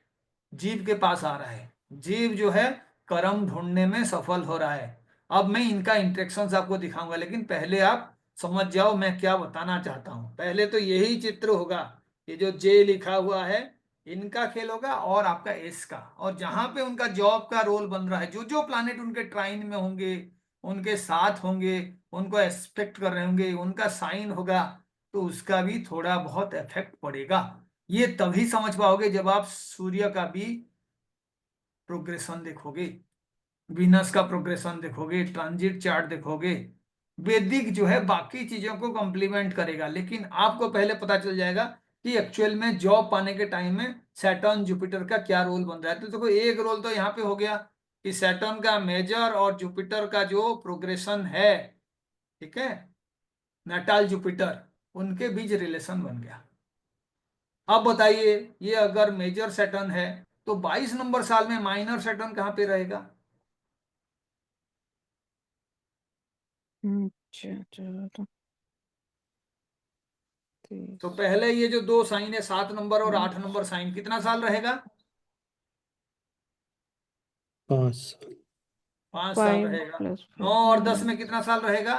जीव के पास आ रहा है, जीव जो है कर्म ढूंढने में सफल हो रहा है। अब मैं इनका इंट्रेक्शंस आपको दिखाऊंगा, लेकिन पहले आप समझ जाओ मैं क्या बताना चाहता हूं। पहले तो यही चित्र होगा, ये जो जे लिखा हुआ है इनका खेल होगा और आपका एस का, और जहां पे उनका जॉब का रोल बन रहा है जो जो प्लानेट उनके ट्राइन में होंगे, उनके साथ होंगे, उनको एक्सपेक्ट कर रहे होंगे, उनका साइन होगा, तो उसका भी थोड़ा बहुत इफेक्ट पड़ेगा। ये तभी समझ पाओगे जब आप सूर्य का भी प्रोग्रेशन देखोगे, वीनस का प्रोग्रेशन देखोगे, ट्रांजिट चार्ट देखोगे। वैदिक जो है बाकी चीजों को कॉम्प्लीमेंट करेगा, लेकिन आपको पहले पता चल जाएगा कि एक्चुअल में जॉब पाने के टाइम में सैटर्न जुपिटर का क्या रोल बन रहा है। तो देखो एक रोल तो यहाँ पे हो गया कि सैटर्न का मेजर और जुपिटर का जो प्रोग्रेशन है, ठीक है, नटाल जुपिटर, उनके बीच रिलेशन बन गया। अब बताइए ये अगर मेजर सैटर्न है तो 22 नंबर साल में माइनर सैटर्न कहाँ पे रहेगा? अच्छा चलो तो तो 30। पहले ये जो दो साइन है 7 नंबर और 8 नंबर साइन कितना साल रहेगा? 5 साल 5 साल 5 रहेगा। plus 9 और 10 में कितना साल रहेगा?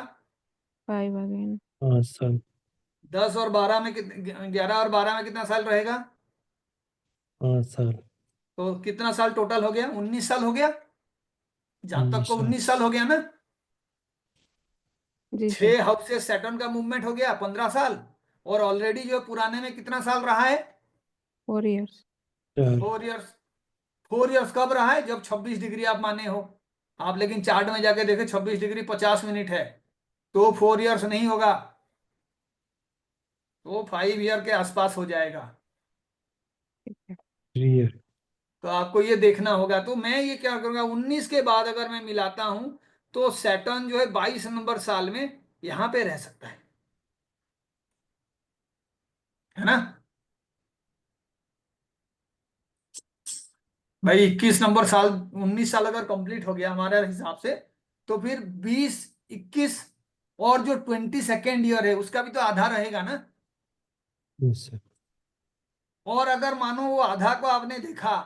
5 again. 5 साल 10 और 12 में 11 और 12 में कितना साल रहेगा? 5 साल तो कितना साल टोटल हो गया? 19 साल हो गया। जहां तक 19 को साल 19 साल हो गया ना। जी सर। 6 हाउसेस सैटर्न का मूवमेंट हो गया 15 साल। और ऑलरेडी जो पुराने में कितना साल रहा है? 4 years. 4 4 इयर्स। 4 इयर्स कब रहा है? जब 26 डिग्री आप माने हो आप। लेकिन चार्ट में जाके देखे 26 डिग्री 50 मिनट है, तो 4 इयर्स नहीं होगा, तो 5 ईयर के आसपास हो जाएगा। ठीक है। 3 ईयर तो आपको ये देखना होगा। तो मैं ये क्या करूंगा, 19 के बाद अगर मैं मिलाता हूं तो सैटर्न जो है 22 नंबर साल में यहां पे रह सकता है ना भाई। 21 नंबर साल, 19 साल अगर कंप्लीट हो गया हमारे हिसाब से, तो फिर 20, 21 और जो 22nd ईयर है उसका भी तो आधा रहेगा ना। यस सर और अगर मानो वो आधा को आपने देखा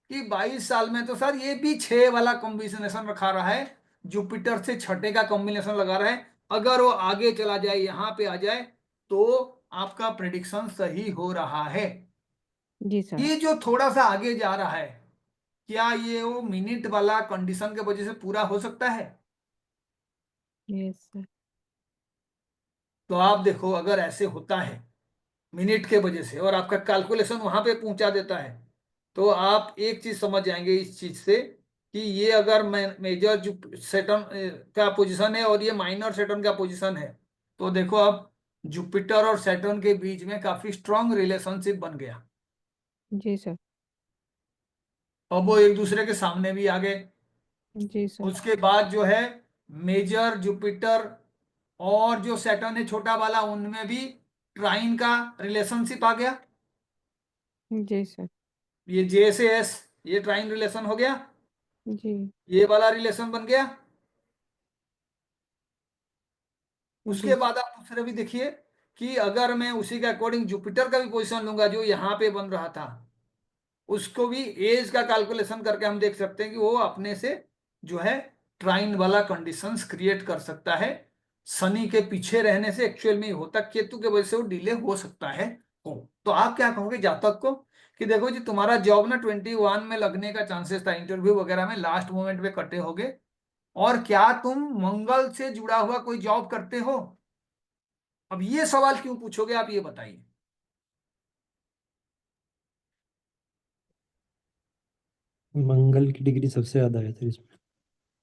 कि 22 साल में, तो सर ये भी 6 वाला कॉम्बिनेशन रखा रहा है, जुपिटर से छठे का कॉम्बिनेशन लगा रहा है। अगर वो आगे चला जाए, यहां पे आ जाए, तो आपका प्रिडिक्शन सही हो रहा है। जी सर। ये जो थोड़ा सा आगे जा रहा है, क्या ये वो मिनट वाला कंडीशन के वजह से पूरा हो सकता है? Yes sir. तो आप देखो, अगर ऐसे होता है मिनट के वजह से और आपका कैलकुलेशन वहां पे पहुंचा देता है, तो आप एक चीज समझ जाएंगे इस चीज से कि ये अगर मेजर सेटर्न का पोजीशन है और ये माइनर सेटर्न का पोजीशन है, तो देखो अब जुपिटर और सैटर्न के बीच में काफी स्ट्रांग रिलेशनशिप बन गया। जी सर। अब वो एक दूसरे के सामने भी आ गए। जी सर। उसके बाद जो है मेजर जुपिटर और जो सैटर्न है छोटा वाला, उनमें भी ट्राइन का रिलेशनशिप आ गया। जी सर। ये जे से एस, ये ट्राइन रिलेशन हो गया, जी। ये वाला रिलेशन बन गया। जी उसके बाद आप दूसरे भी देखिए कि अगर मैं उसी के अकॉर्डिंग जुपिटर का भी पोजीशन लूंगा जो यहाँ पे बन रहा था, उसको भी एज का कैलकुलेशन करके हम देख सकते हैं कि वो अपने से जो है ट्राइन वाला कंडीशंस क्रिएट कर सकता है। शनि के पीछे रहने से एक्चुअल में होता, केतु के वजह से वो डिले हो सकता है। हो तो आप क्या कहोगे जातक को कि देखो जी तुम्हारा जॉब ना 21 में लगने का चांसेस था, इंटरव्यू वगैरह में लास्ट मोमेंट पे कटे होगे, और क्या तुम मंगल से जुड़ा हुआ कोई जॉब करते हो? अब ये सवाल क्यों पूछोगे आप, ये बताइए। मंगल की डिग्री सबसे ज्यादा है सर इसमें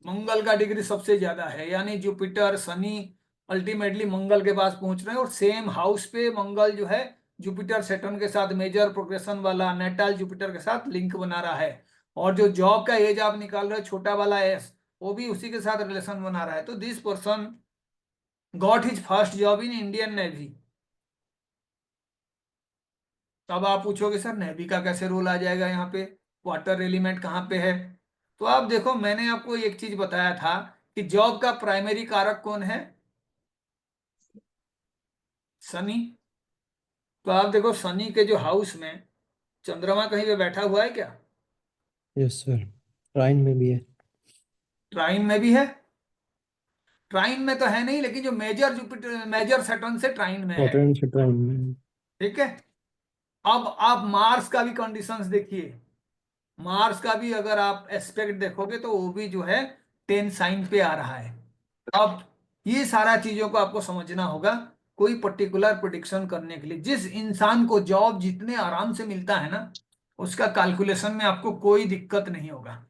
मंगल का डिग्री सबसे ज्यादा है, यानी जुपिटर शनि अल्टीमेटली मंगल के पास पहुंच रहे हैं, और सेम हाउस पे मंगल जो है जुपिटर सेटर्न के साथ मेजर प्रोग्रेशन वाला नेटल जुपिटर के साथ लिंक बना रहा है। और जो जॉब का एज आप निकाल रहे हो छोटा वाला एस, वो भी उसी के साथ रिलेशन बना रहा है। तो this person got his first job in Indian navy. तब आप पूछोगे सर नेवी का कैसे रोल आ जाएगा यहाँ पे, वाटर एलिमेंट कहाँ पे है? तो आप देखो, मैंने आपको एक चीज बताया था कि जॉब का प्राइमरी कारक कौन है? शनि। तो आप देखो शनि के जो हाउस में चंद्रमा कहीं पे बैठा हुआ है क्या? यस सर ट्राइन में भी है ट्राइन में भी है। ट्राइन में तो है नहीं, लेकिन जो मेजर जुपिटर मेजर सैटर्न से ट्राइन में है। सैटर्न से ट्राइन में ठीक है। अब आप मार्स का भी कंडीशंस देखिए। मार्स का भी अगर आप एस्पेक्ट देखोगे तो वो भी जो है 10 साइन पे आ रहा है। अब ये सारा चीजों को आपको समझना होगा कोई पर्टिकुलर प्रिडिक्शन करने के लिए। जिस इंसान को जॉब जितने आराम से मिलता है ना, उसका कैलकुलेशन में आपको कोई दिक्कत नहीं होगा।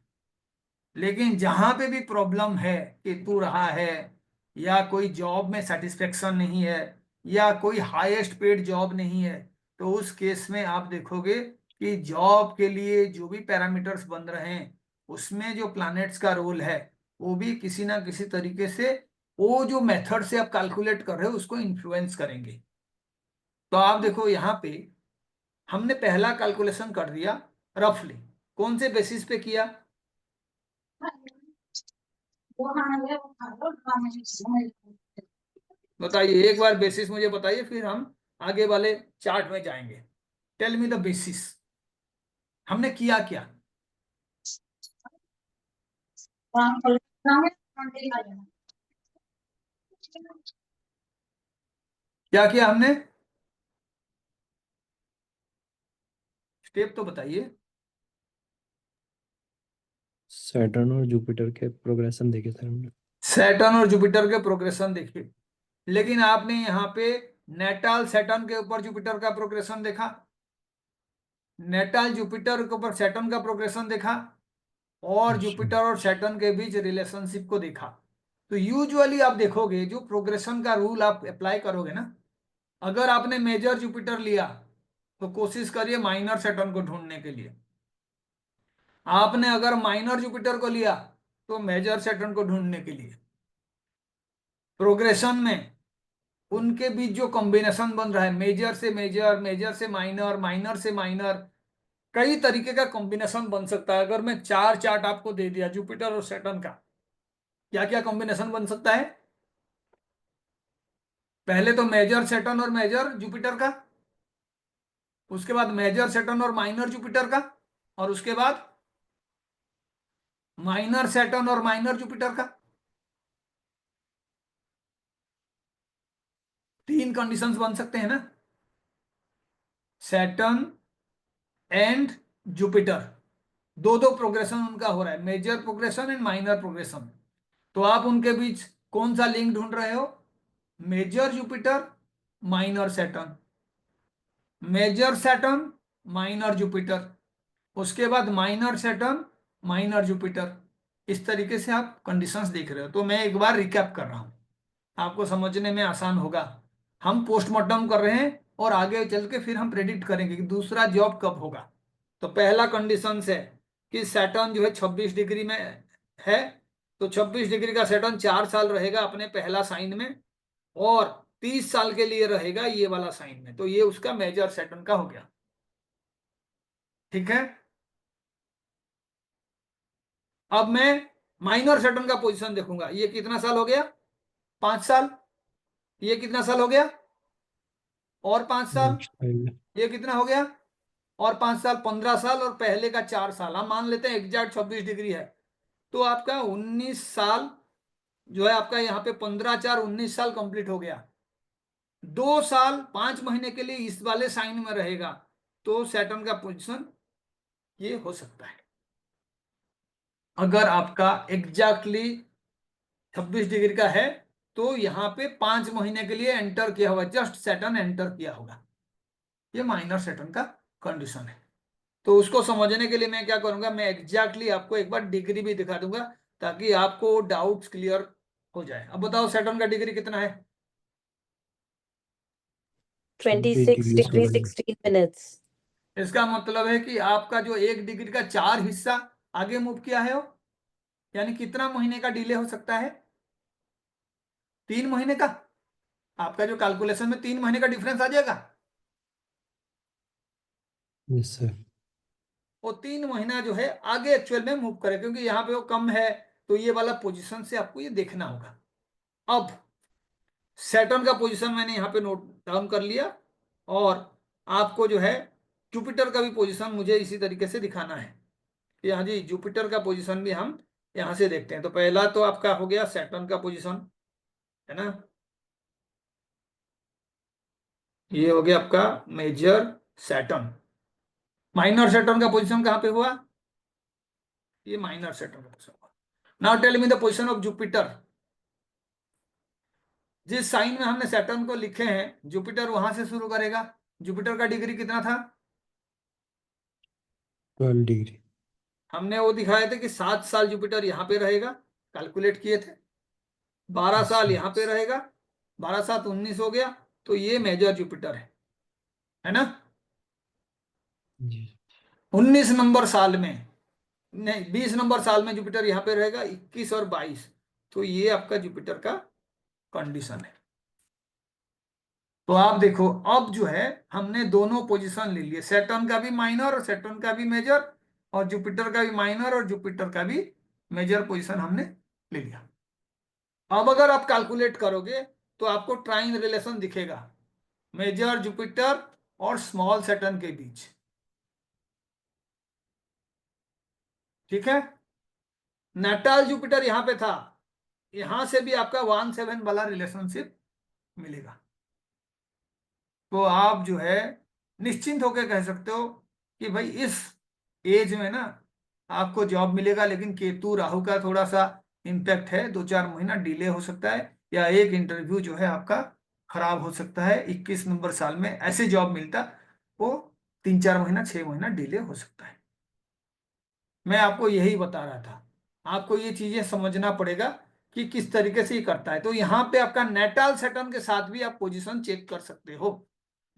लेकिन जहां पे भी प्रॉब्लम है, केतु रहा है, या कोई जॉब में सेटिस्फेक्शन नहीं है, या कोई हाईएस्ट पेड जॉब नहीं है, तो उस केस में आप देखोगे कि जॉब के लिए जो भी पैरामीटर्स बन रहे हैं, उसमें जो प्लैनेट्स का रोल है, वो भी किसी ना किसी तरीके से वो जो मेथड से आप कैलकुलेट कर रहे हो उसको इन्फ्लुएंस करेंगे। तो आप देखो यहाँ पे हमने पहला कैलकुलेशन कर दिया रफली, कौन से बेसिस पे किया? बताइए एक बार बेसिस मुझे बताइए, फिर हम आगे वाले चार्ट में जाएंगे। Tell me the basis. हमने किया क्या? क्या किया हमने? स्टेप तो बताइए। सैटर्न और जुपिटर के प्रोग्रेशन देखे थे हमने। सैटर्न और जुपिटर के प्रोग्रेशन देखिए, लेकिन आपने यहाँ पे नेटाल सैटर्न के ऊपर जुपिटर का प्रोग्रेशन देखा, नेटाल जुपिटर के ऊपर सैटर्न का प्रोग्रेशन देखा, और अच्छा। जुपिटर और सैटर्न के बीच रिलेशनशिप को देखा। तो यूजुअली आप देखोगे जो प्रोग्रेशन का रूल आप अप्लाई करोगे ना, अगर आपने मेजर जुपिटर लिया तो कोशिश करिए माइनर सैटर्न को ढूंढने के लिए। आपने अगर माइनर जुपिटर को लिया तो मेजर सैटर्न को ढूंढने के लिए। प्रोग्रेशन में उनके बीच जो कॉम्बिनेशन बन रहा है, मेजर से मेजर, मेजर से माइनर, माइनर से माइनर, कई तरीके का कॉम्बिनेशन बन सकता है। अगर मैं 4 चार्ट आपको दे दिया जुपिटर और सैटर्न का, क्या क्या कॉम्बिनेशन बन सकता है? पहले तो मेजर सैटर्न और मेजर जुपिटर का, उसके बाद मेजर सैटर्न और माइनर जुपिटर का, और उसके बाद माइनर सैटर्न और माइनर जुपिटर का। 3 कंडीशंस बन सकते हैं ना, सैटर्न एंड जुपिटर, दो दो प्रोग्रेशन उनका हो रहा है, major progression and minor progression. तो आप उनके बीच कौन सा लिंक ढूंढ रहे हो? Major Jupiter, minor Saturn, major Saturn, minor Jupiter, उसके बाद माइनर सैटर्न, माइनर जुपिटर। इस तरीके से आप कंडीशंस देख रहे हो। तो मैं एक बार रिकैप कर रहा हूं, आपको समझने में आसान होगा। हम पोस्टमार्टम कर रहे हैं और आगे चल के फिर हम प्रेडिक्ट करेंगे कि दूसरा जॉब कब होगा। तो पहला कंडीशन है कि सैटर्न जो है 26 डिग्री में है, तो 26 डिग्री का सैटर्न 4 साल रहेगा अपने पहला साइन में, और 30 साल के लिए रहेगा ये वाला साइन में। तो ये उसका मेजर सैटर्न का हो गया। ठीक है, अब मैं माइनर सैटर्न का पोजीशन देखूंगा। ये कितना साल हो गया? 5 साल। ये कितना साल हो गया? और 5 साल। ये कितना हो गया? और 5 साल, 15 साल, और पहले का 4 साल। हम मान लेते हैं एग्जैक्ट 26 डिग्री है, तो आपका 19 साल जो है आपका यहाँ पे 15 4 19 साल कंप्लीट हो गया। 2 साल 5 महीने के लिए इस वाले साइन में रहेगा, तो सैटर्न का पोजीशन ये हो सकता है। अगर आपका एग्जैक्टली 26 डिग्री का है तो यहाँ पे 5 महीने के लिए एंटर किया होगा, जस्ट सैटर्न एंटर किया होगा। ये माइनर सैटर्न का कंडीशन है। तो उसको समझने के लिए मैं क्या करूंगा, मैं एग्जैक्टली आपको एक बार डिग्री भी दिखा दूंगा ताकि आपको डाउट्स क्लियर हो जाए। अब बताओ सैटर्न का डिग्री कितना है? 26 degree 16 minutes. इसका मतलब है कि आपका जो 1 डिग्री का 4 हिस्सा आगे मूव किया है वो, यानी कितना महीने का डिले हो सकता है? 3 महीने का। आपका जो कैलकुलेशन में 3 महीने का डिफरेंस आ जाएगा। Yes sir. वो 3 महीना जो है आगे एक्चुअल में मूव करे, क्योंकि यहाँ पे वो कम है, तो ये वाला पोजीशन से आपको ये देखना होगा। अब सैटर्न का पोजीशन मैंने यहाँ पे नोट डाउन कर लिया, और आपको जो है जुपिटर का भी पोजीशन मुझे इसी तरीके से दिखाना है। यहाँ जी जुपिटर का पोजीशन भी हम यहाँ से देखते हैं। तो पहला तो आपका हो गया सैटर्न का पोजीशन, है ना, ये हो गया आपका मेजर सैटर्न। माइनर सैटर्न का पोजीशन कहाँ पे हुआ? ये माइनर सैटर्न का पोजीशन हुआ। Now tell me the position of Jupiter. जिस साइन में हमने सैटर्न को लिखे हैं, जुपिटर वहां से शुरू करेगा। जुपिटर का डिग्री कितना था? 12 डिग्री। हमने वो दिखाए थे कि 7 साल जुपिटर यहाँ पे रहेगा, कैलकुलेट किए थे। 12 साल यहाँ पे रहेगा, 12 7 19 हो गया, तो ये मेजर जुपिटर है ना। जी। 19 नंबर साल में, नहीं 20 नंबर साल में जुपिटर यहाँ पे रहेगा, 21 और 22, तो ये आपका जुपिटर का कंडीशन है। तो आप देखो अब जो है हमने दोनों पोजीशन ले लिए, सैटर्न का भी माइनर और सैटर्न का भी मेजर, और जुपिटर का भी माइनर और जुपिटर का भी मेजर पोजीशन हमने ले लिया। अब अगर आप कैलकुलेट करोगे तो आपको ट्राइन रिलेशन दिखेगा मेजर जुपिटर और स्मॉल सैटर्न के बीच। ठीक है, नाटाल जुपिटर यहाँ पे था, यहां से भी आपका 1-7 वाला रिलेशनशिप मिलेगा। तो आप जो है निश्चिंत होकर कह सकते हो कि भाई इस एज में ना आपको जॉब मिलेगा, लेकिन केतु राहु का थोड़ा सा इम्पैक्ट है, 2-4 महीना डिले हो सकता है, या एक इंटरव्यू जो है आपका खराब हो सकता है। 21 नंबर साल में ऐसे जॉब मिलता, वो 3-4 महीना 6 महीना डिले हो सकता है। मैं आपको यही बता रहा था, आपको ये चीजें समझना पड़ेगा कि किस तरीके से ये करता है। तो यहाँ पे आपका नेटाल सैटर्न के साथ भी आप पोजीशन चेक कर सकते हो,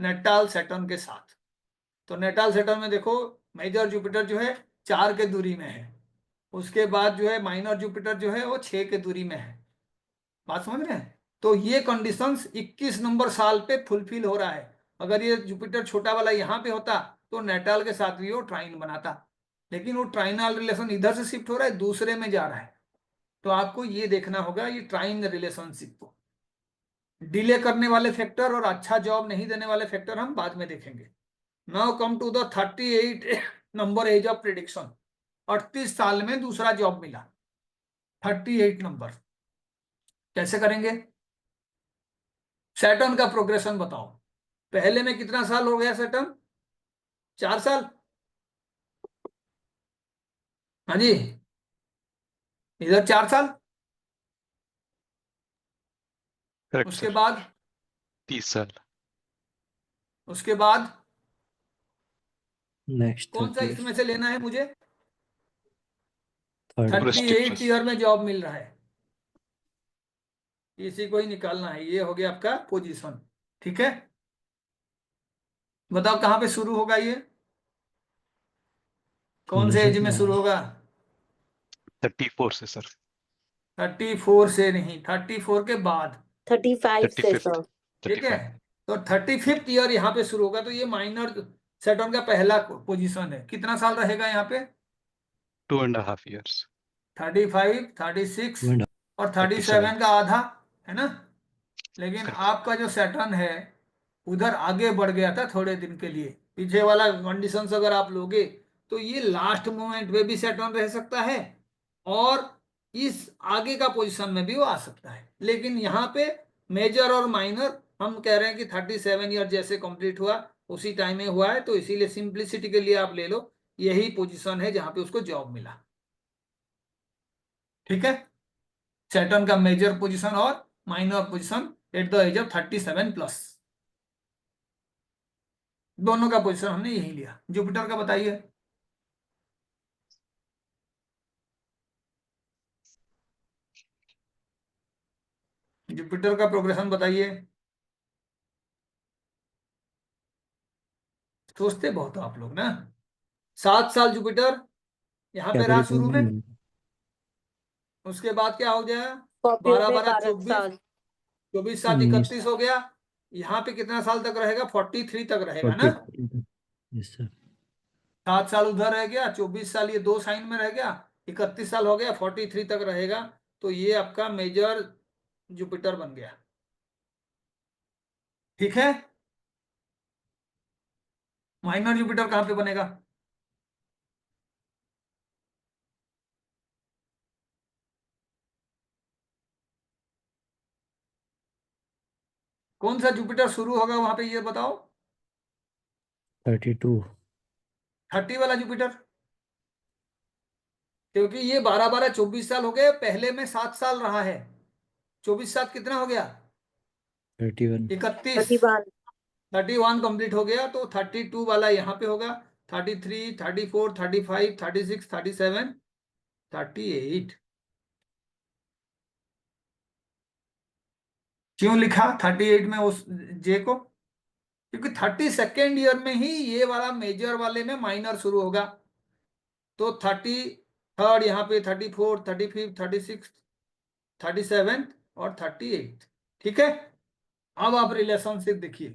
नेटाल सैटर्न के साथ। तो नेटाल सैटर्न में देखो, मेजर जुपिटर जो है 4 के दूरी में है, उसके बाद जो है माइनर जुपिटर जो है वो 6 के दूरी में है। बात समझ रहे हैं? तो ये कंडीशंस 21 नंबर साल पे फुलफिल हो रहा है। अगर ये जुपिटर छोटा वाला यहाँ पे होता तो नेटाल के साथ भी वो ट्राइन बनाता, लेकिन वो ट्राइनल रिलेशन इधर से शिफ्ट हो रहा है, दूसरे में जा रहा है। तो आपको ये देखना होगा ये ट्राइन रिलेशनशिप को। डिले करने वाले फैक्टर और अच्छा जॉब नहीं देने वाले फैक्टर हम बाद में देखेंगे। Now come to the 38 number age of prediction. 38 साल में दूसरा जॉब मिला, 38 नंबर। कैसे करेंगे? सैटर्न का प्रोग्रेशन बताओ। पहले में कितना साल हो गया सैटर्न? 4 साल। हाँ जी, इधर 4 साल। करेक्ट उसके सर। बाद 30 साल। उसके बाद नेक्स्ट कौन सा 30 इसमें इयर्स से लेना है मुझे? थर्ड पूरा 38 ईयर में जॉब मिल रहा है, इसी को ही निकालना है। ये हो गया आपका पोजीशन। ठीक है, बताओ कहां पे शुरू होगा ये, कौन से एज में शुरू होगा? 34 से सर। 34 से नहीं, 34 के बाद। 35 से 35th। सर। ठीक है, 35। तो 35th ईयर यहाँ पे शुरू होगा। तो ये माइनर सैटर्न का पहला पोजीशन है। कितना साल रहेगा यहाँ पे? 2.5 years। 35, 36 2.5 और 37। 37 का आधा, है ना? लेकिन करेक्ट। आपका जो सैटर्न है उधर आगे बढ़ गया था थोड़े दिन के लिए। पीछे वाला कंडीशंस अगर आप लोगे तो ये लास्ट मोमेंट में भी सैटर्न रह सकता है, और इस आगे का पोजीशन में भी वो आ सकता है। लेकिन यहाँ पे मेजर और माइनर हम कह रहे हैं कि 37 ईयर जैसे कंप्लीट हुआ उसी टाइम में हुआ है, तो इसीलिए सिंप्लिसिटी के लिए आप ले लो यही पोजीशन है जहां पे उसको जॉब मिला। ठीक है, सैटर्न का मेजर पोजीशन और minor position at the age of 37+। दोनों का पोजीशन हमने यही लिया। जुपिटर का बताइए। जुपिटर का प्रोग्रेशन बताइए। सोचते बहुत हो आप लोग ना। 7 साल जुपिटर यहाँ पे रहा कैपिटल शुरू में, में उसके बाद क्या हो गया? स्कॉर्पियो 12, में 12, 12 24, साल। 24 सात 19 31 हो गया। यहाँ पे कितना साल तक रहेगा? 43 तक रहेगा ना। 43 यस सर 7 साल उधर रह गया, 24 साल ये 2 साइन में रह गया, 31 साल हो गया, 43 तक रहेगा। तो ये आपका मेजर जुपिटर बन गया। ठीक है, माइनर जुपिटर कहाँ पे बनेगा? कौन सा जुपिटर शुरू होगा वहां पे, ये बताओ। 32 30 वाला जुपिटर, क्योंकि ये 12, 12, 24 साल हो गए, पहले में 7 साल रहा है। 24 सात कितना हो गया? 31 31। 31। 31 कंप्लीट हो गया, तो 32 वाला यहाँ पे होगा। 33, 34, 35, 36, 37, 38। क्यों लिखा 38 में उस जे को? क्योंकि 32nd ईयर में ही ये वाला मेजर वाले में माइनर शुरू होगा। तो 33rd यहाँ पे, 34, 35, 36, 37 और 38। ठीक है, अब आप रिलेशनशिप देखिए।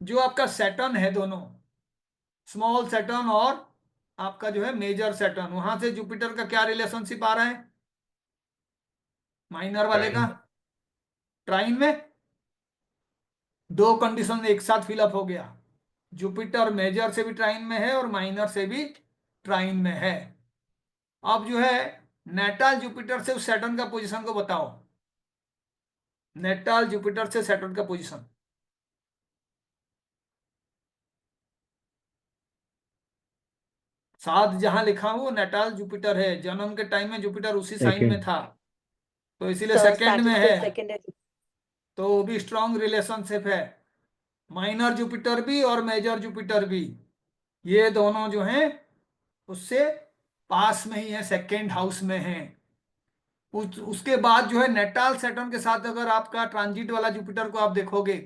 जो आपका सैटर्न है, दोनों स्मॉल सैटर्न और आपका जो है मेजर सैटर्न, वहां से जुपिटर का क्या रिलेशनशिप आ रहा है? माइनर वाले का ट्राइन में। दो कंडीशन एक साथ फिलअप हो गया। जुपिटर मेजर से भी ट्राइन में है और माइनर से भी ट्राइन में है। अब जो है नेटाल जुपिटर से उस सैटर्न का पोजीशन को बताओ। नेटाल जुपिटर से सैटर्न का पोजीशन। साथ जहां लिखा हो नेटाल जुपिटर है, जन्म के टाइम में जुपिटर उसी साइन में सेकंड। था, तो इसीलिए So सेकंड में Saturn है, का second है। तो वो भी स्ट्रॉन्ग रिलेशनशिप है। माइनर जुपिटर भी और मेजर जुपिटर भी, ये दोनों जो हैं उससे पास में ही है, सेकेंड हाउस में है। उसके बाद जो है नेटाल सैटर्न के साथ अगर आपका ट्रांजिट वाला जुपिटर को आप देखोगे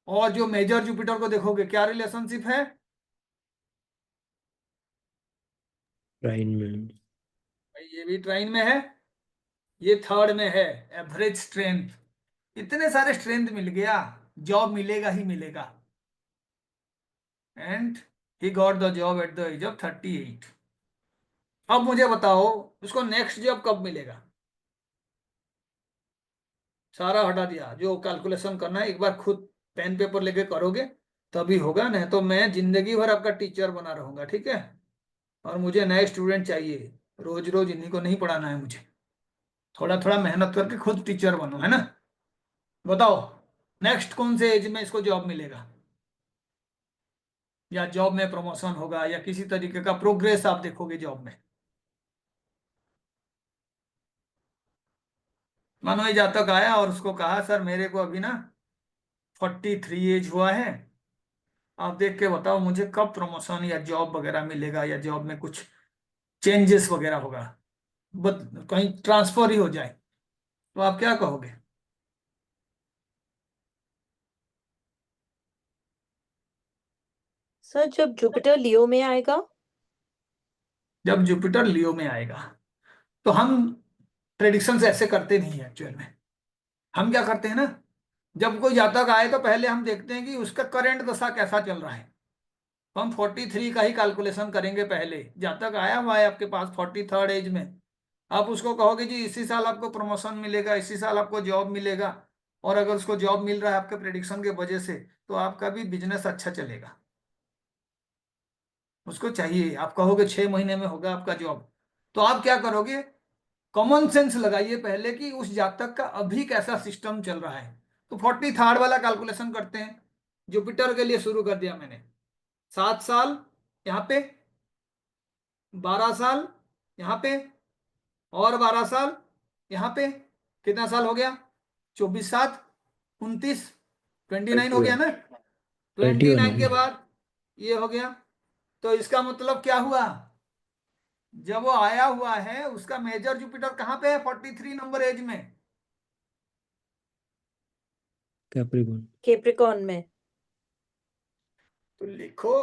और जो मेजर जुपिटर को देखोगे, क्या रिलेशनशिप है? ट्राइन में। ये भी ट्राइन में है, ये थर्ड में है। एवरेज स्ट्रेंथ, इतने सारे स्ट्रेंथ मिल गया, जॉब मिलेगा ही मिलेगा। And he got the job at the age of 38। अब मुझे बताओ उसको नेक्स्ट जॉब कब मिलेगा? सारा हटा दिया, जो कैलकुलेशन करना है एक बार खुद पेन पेपर लेके करोगे तभी होगा, नहीं तो मैं जिंदगी भर आपका टीचर बना रहूंगा, ठीक है? और मुझे नए स्टूडेंट चाहिए, रोज रोज इन्हीं को नहीं पढ़ाना है मुझे। थोड़ा थोड़ा मेहनत करके खुद टीचर बनो, है ना? बताओ नेक्स्ट कौन से एज में इसको जॉब मिलेगा, या जॉब में प्रमोशन होगा, या किसी तरीके का प्रोग्रेस आप देखोगे जॉब में। मानो ये जातक आया और उसको कहा सर मेरे को अभी ना 43 एज हुआ है, आप देख के बताओ मुझे कब प्रमोशन या जॉब वगैरह मिलेगा, या जॉब में कुछ चेंजेस वगैरह होगा, कहीं ट्रांसफर ही हो जाए, तो आप क्या कहोगे? सर जब जुपिटर लियो में आएगा। जब जुपिटर लियो में आएगा, तो हम प्रेडिक्शन ऐसे करते नहीं है एक्चुअल में। हम क्या करते हैं ना, जब कोई जातक आए तो पहले हम देखते हैं कि उसका करंट दशा कैसा चल रहा है, तो हम 43 का ही कैलकुलेशन करेंगे। पहले जातक आया हुआ है आपके पास 43rd एज में, आप उसको कहोगे जी इसी साल आपको प्रमोशन मिलेगा, इसी साल आपको जॉब मिलेगा, और अगर उसको जॉब मिल रहा है आपके प्रेडिक्शन के वजह से, तो आपका भी बिजनेस अच्छा चलेगा। उसको चाहिए, आप कहोगे 6 महीने में होगा आपका जॉब, तो आप क्या करोगे? कॉमन सेंस लगाइए पहले कि उस जातक का अभी कैसा सिस्टम चल रहा है। तो 43rd वाला कैलकुलेशन करते हैं। जुपिटर के लिए शुरू कर दिया मैंने, 7 साल यहाँ पे, 12 साल यहाँ पे, और 12 साल यहाँ पे। कितना साल हो गया? 24 7 29, 29 हो गया 31। ना? 31 हो 29 के गया। बाद ये हो गया। तो इसका मतलब क्या हुआ? जब वो आया हुआ है उसका मेजर जुपिटर कहाँ पे है 43 नंबर एज में? कैप्रिकॉर्न। कैप्रिकॉर्न में। तो लिखो,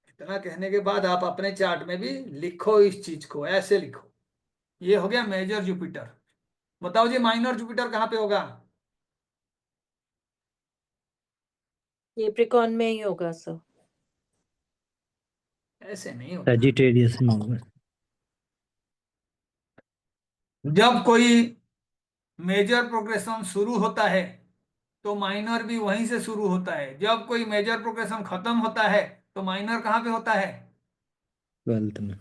इतना कहने के बाद आप अपने चार्ट में भी लिखो, इस चीज को ऐसे लिखो। ये हो गया मेजर जुपिटर। बताओ जी माइनर जुपिटर कहाँ पे होगा? कैप्रिकॉर्न में ही होगा सर। ऐसे नहीं होता। सजिटेरियस में होगा। जब कोई मेजर प्रोग्रेशन शुरू होता है तो माइनर भी वहीं से शुरू होता है, जब कोई मेजर प्रोग्रेशन खत्म होता है तो माइनर कहाँ पे होता है? 12th में।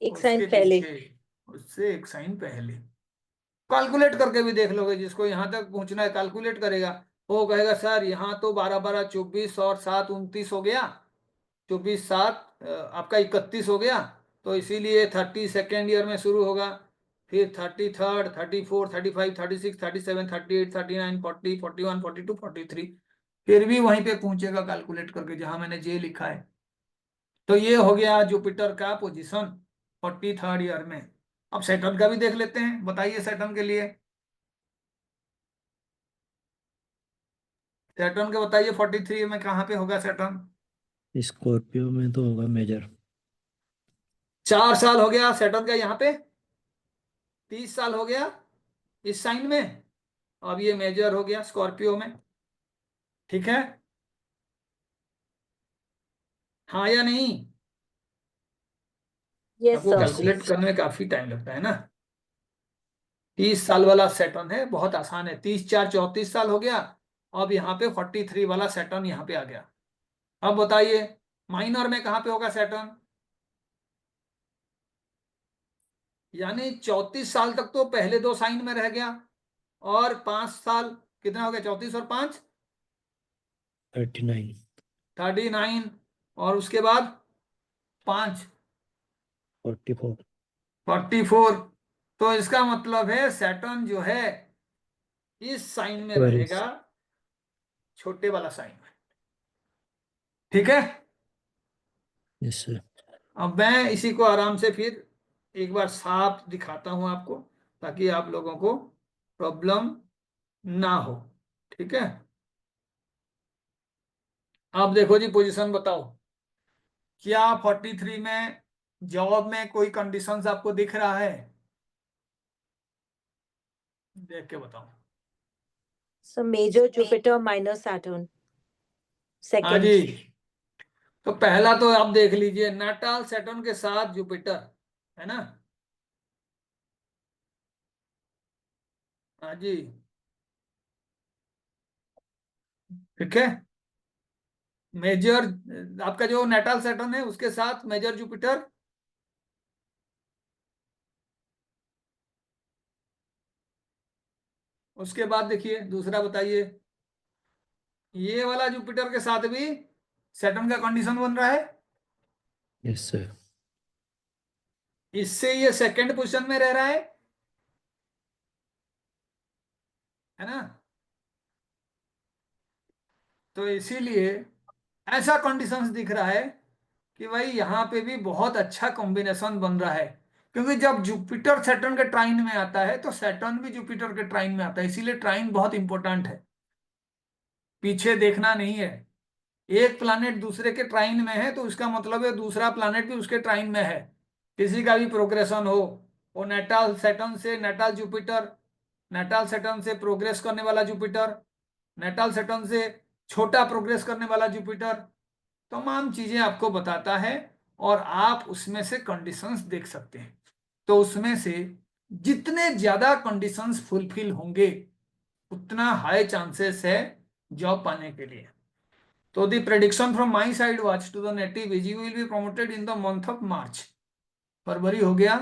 एक उसके साइन पहले। पीछे, उससे एक साइन पहले। कैलकुलेट करके भी देख लोगे, जिसको यहां तक पहुंचना है कैलकुलेट करेगा, वो कहेगा सर यहाँ तो 12 12 24 और 7 29 हो गया, 24 7 आपका 31 हो गया, तो इसीलिए 32nd ईयर में शुरू होगा, फिर 33rd 34 35 36 37 38 39 40 41 42 43, फिर भी वहीं पे पहुंचेगा कैलकुलेट करके जहां मैंने जे लिखा है। तो ये हो गया जुपिटर का पोजीशन 43rd ईयर में। अब सैटर्न का भी देख लेते हैं, बताइए सैटर्न के लिए। सैटर्न के बताइए 43 में कहाँ पे होगा सैटर्न? स्कॉर्पियो में तो होगा मेजर। 4 साल हो गया सैटर्न का यहाँ पे, 30 साल हो गया इस साइन में, अब ये मेजर हो गया स्कॉर्पियो में, ठीक है? हाँ या नहीं? यस आपको सर। कैलकुलेट करने में काफी टाइम लगता है ना। 30 साल वाला सैटर्न है, बहुत आसान है, 30 4 34 साल हो गया। अब यहाँ पे 43 वाला सैटर्न यहाँ पे आ गया। अब बताइए माइनर में कहाँ पे होगा सैटर्न? यानी 34 साल तक तो पहले 2 साइन में रह गया, और 5 साल कितना हो गया, 34 और 5 39 39, और उसके बाद 5 44 44। तो इसका मतलब है सैटर्न जो है इस साइन में Aquarius। रहेगा, छोटे वाला साइन में। ठीक है, यस सर। अब मैं इसी को आराम से फिर एक बार साफ दिखाता हूं आपको, ताकि आप लोगों को प्रॉब्लम ना हो। ठीक है, अब देखो जी, पोजीशन बताओ, क्या 43 में जॉब में कोई कंडीशंस आपको दिख रहा है? देख के बताओ। Sir major Jupiter minor Saturn हाँ सेकंड। जी, तो पहला तो आप देख लीजिए, नाटाल सैटर्न के साथ जुपिटर है ना। हाँ जी, ठीक है। मेजर, आपका जो नाटाल सैटर्न है उसके साथ मेजर जुपिटर, उसके बाद देखिए दूसरा बताइए, ये वाला जुपिटर के साथ भी सैटर्न का कंडीशन बन रहा है, यस सर। इससे ये सेकंड पोजीशन में रह रहा है ना। तो इसीलिए ऐसा कंडीशंस दिख रहा है कि भाई यहाँ पे भी बहुत अच्छा कॉम्बिनेशन बन रहा है, क्योंकि जब जुपिटर सैटर्न के ट्राइन में आता है तो सैटर्न भी जुपिटर के ट्राइन में आता है, इसीलिए ट्राइन बहुत इंपॉर्टेंट है, पीछे देखना नहीं है। एक प्लैनेट दूसरे के ट्राइन में है तो उसका मतलब है दूसरा प्लैनेट भी उसके ट्राइन में है। किसी का भी प्रोग्रेशन हो, वो नेटाल सैटर्न से नेटाल जुपिटर, नेटाल सैटर्न से प्रोग्रेस करने वाला जुपिटर, नेटाल सैटर्न से छोटा प्रोग्रेस करने वाला जुपिटर, तमाम चीजें आपको बताता है, और आप उसमें से कंडीशंस देख सकते हैं। तो उसमें से जितने ज्यादा कंडीशंस फुलफिल होंगे उतना हाई चांसेस है जॉब पाने के लिए। तो the prediction from my side was to the native is you will be promoted in the month of March. फरवरी हो गया,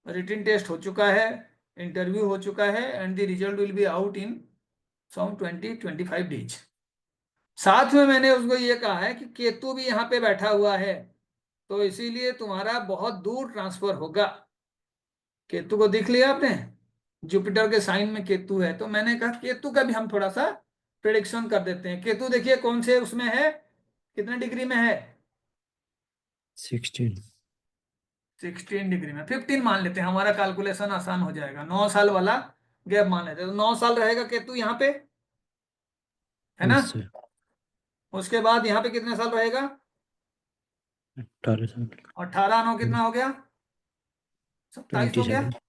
रिटन टेस्ट हो चुका है, इंटरव्यू हो चुका है, and the result will be out in some 20-25 days. साथ में मैंने उसको ये कहा है कि केतु भी यहाँ पे बैठा हुआ है, तो इसीलिए तुम्हारा बहुत दूर ट्रांसफर होगा। केतु को देख लिया आपने, जुपिटर के साइन में केतु है, तो मैंने कहा केतु का भी हम थोड़ा सा प्रेडिक्शन कर देते हैं। केतु देखिए कौन से उसमें है, कितने डिग्री में है, 16। 16 डिग्री में। 15 मान लेते हैं, हमारा कैलकुलेशन आसान हो जाएगा, 9 साल वाला गैप मान लेते हैं, तो 9 साल रहेगा केतु यहाँ पे, है ना। Yes sir. उसके बाद यहाँ पे कितने साल रहेगा, 18 साल। 18 9 कितना हो गया, 27 हो गया। 27।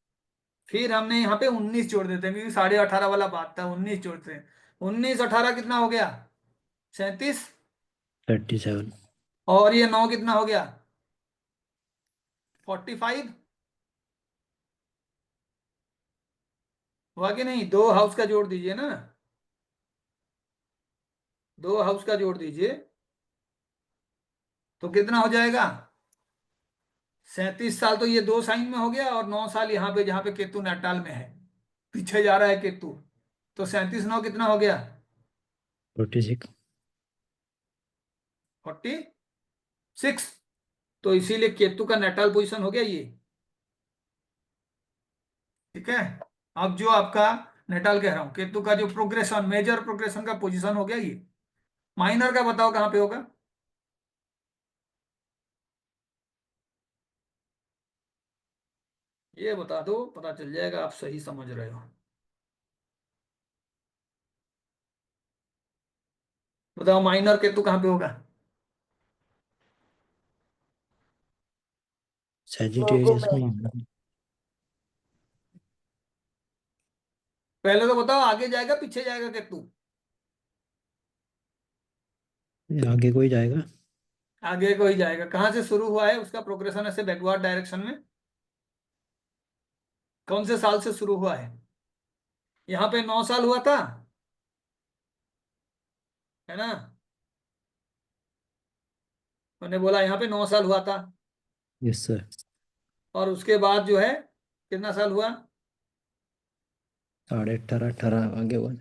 फिर हमने यहाँ पे 19 जोड़ देते हैं, क्योंकि 18.5 वाला बात था, 19 जोड़ते हैं। 19 18 कितना हो गया, 37। 37। और ये 9 कितना हो गया, 45। हुआ कि नहीं, 2 हाउस का जोड़ दीजिए ना, 2 हाउस का जोड़ दीजिए, तो कितना हो जाएगा, 37 साल। तो ये 2 साइन में हो गया, और 9 साल यहाँ पे जहाँ पे केतु नाटाल में है, पीछे जा रहा है केतु, तो 37 9 कितना हो गया, 46। 46। तो इसीलिए केतु का नाटाल पोजीशन हो गया ये। ठीक है, अब जो आपका नेटाल कह रहा हूं, केतु का जो प्रोग्रेशन, मेजर प्रोग्रेशन का पोजीशन हो गया ये। माइनर का बताओ कहां पे होगा, ये बता दो, पता चल जाएगा आप सही समझ रहे हो। बताओ माइनर केतु कहां पे होगा, वर्गो सैजिटेरियस में में। ही होगा। पहले तो बताओ आगे जाएगा पीछे जाएगा केतु, ये आगे कोई जाएगा। आगे को ही जाएगा। कहां से शुरू हुआ है उसका प्रोग्रेशन, ऐसे बैकवर्ड डायरेक्शन में, कौन से साल से शुरू हुआ है, यहाँ पे 9 साल हुआ था, है ना। मैंने बोला यहाँ पे 9 साल हुआ था, यस सर। और उसके बाद जो है कितना साल हुआ? 18.5 18 आगे हुआ।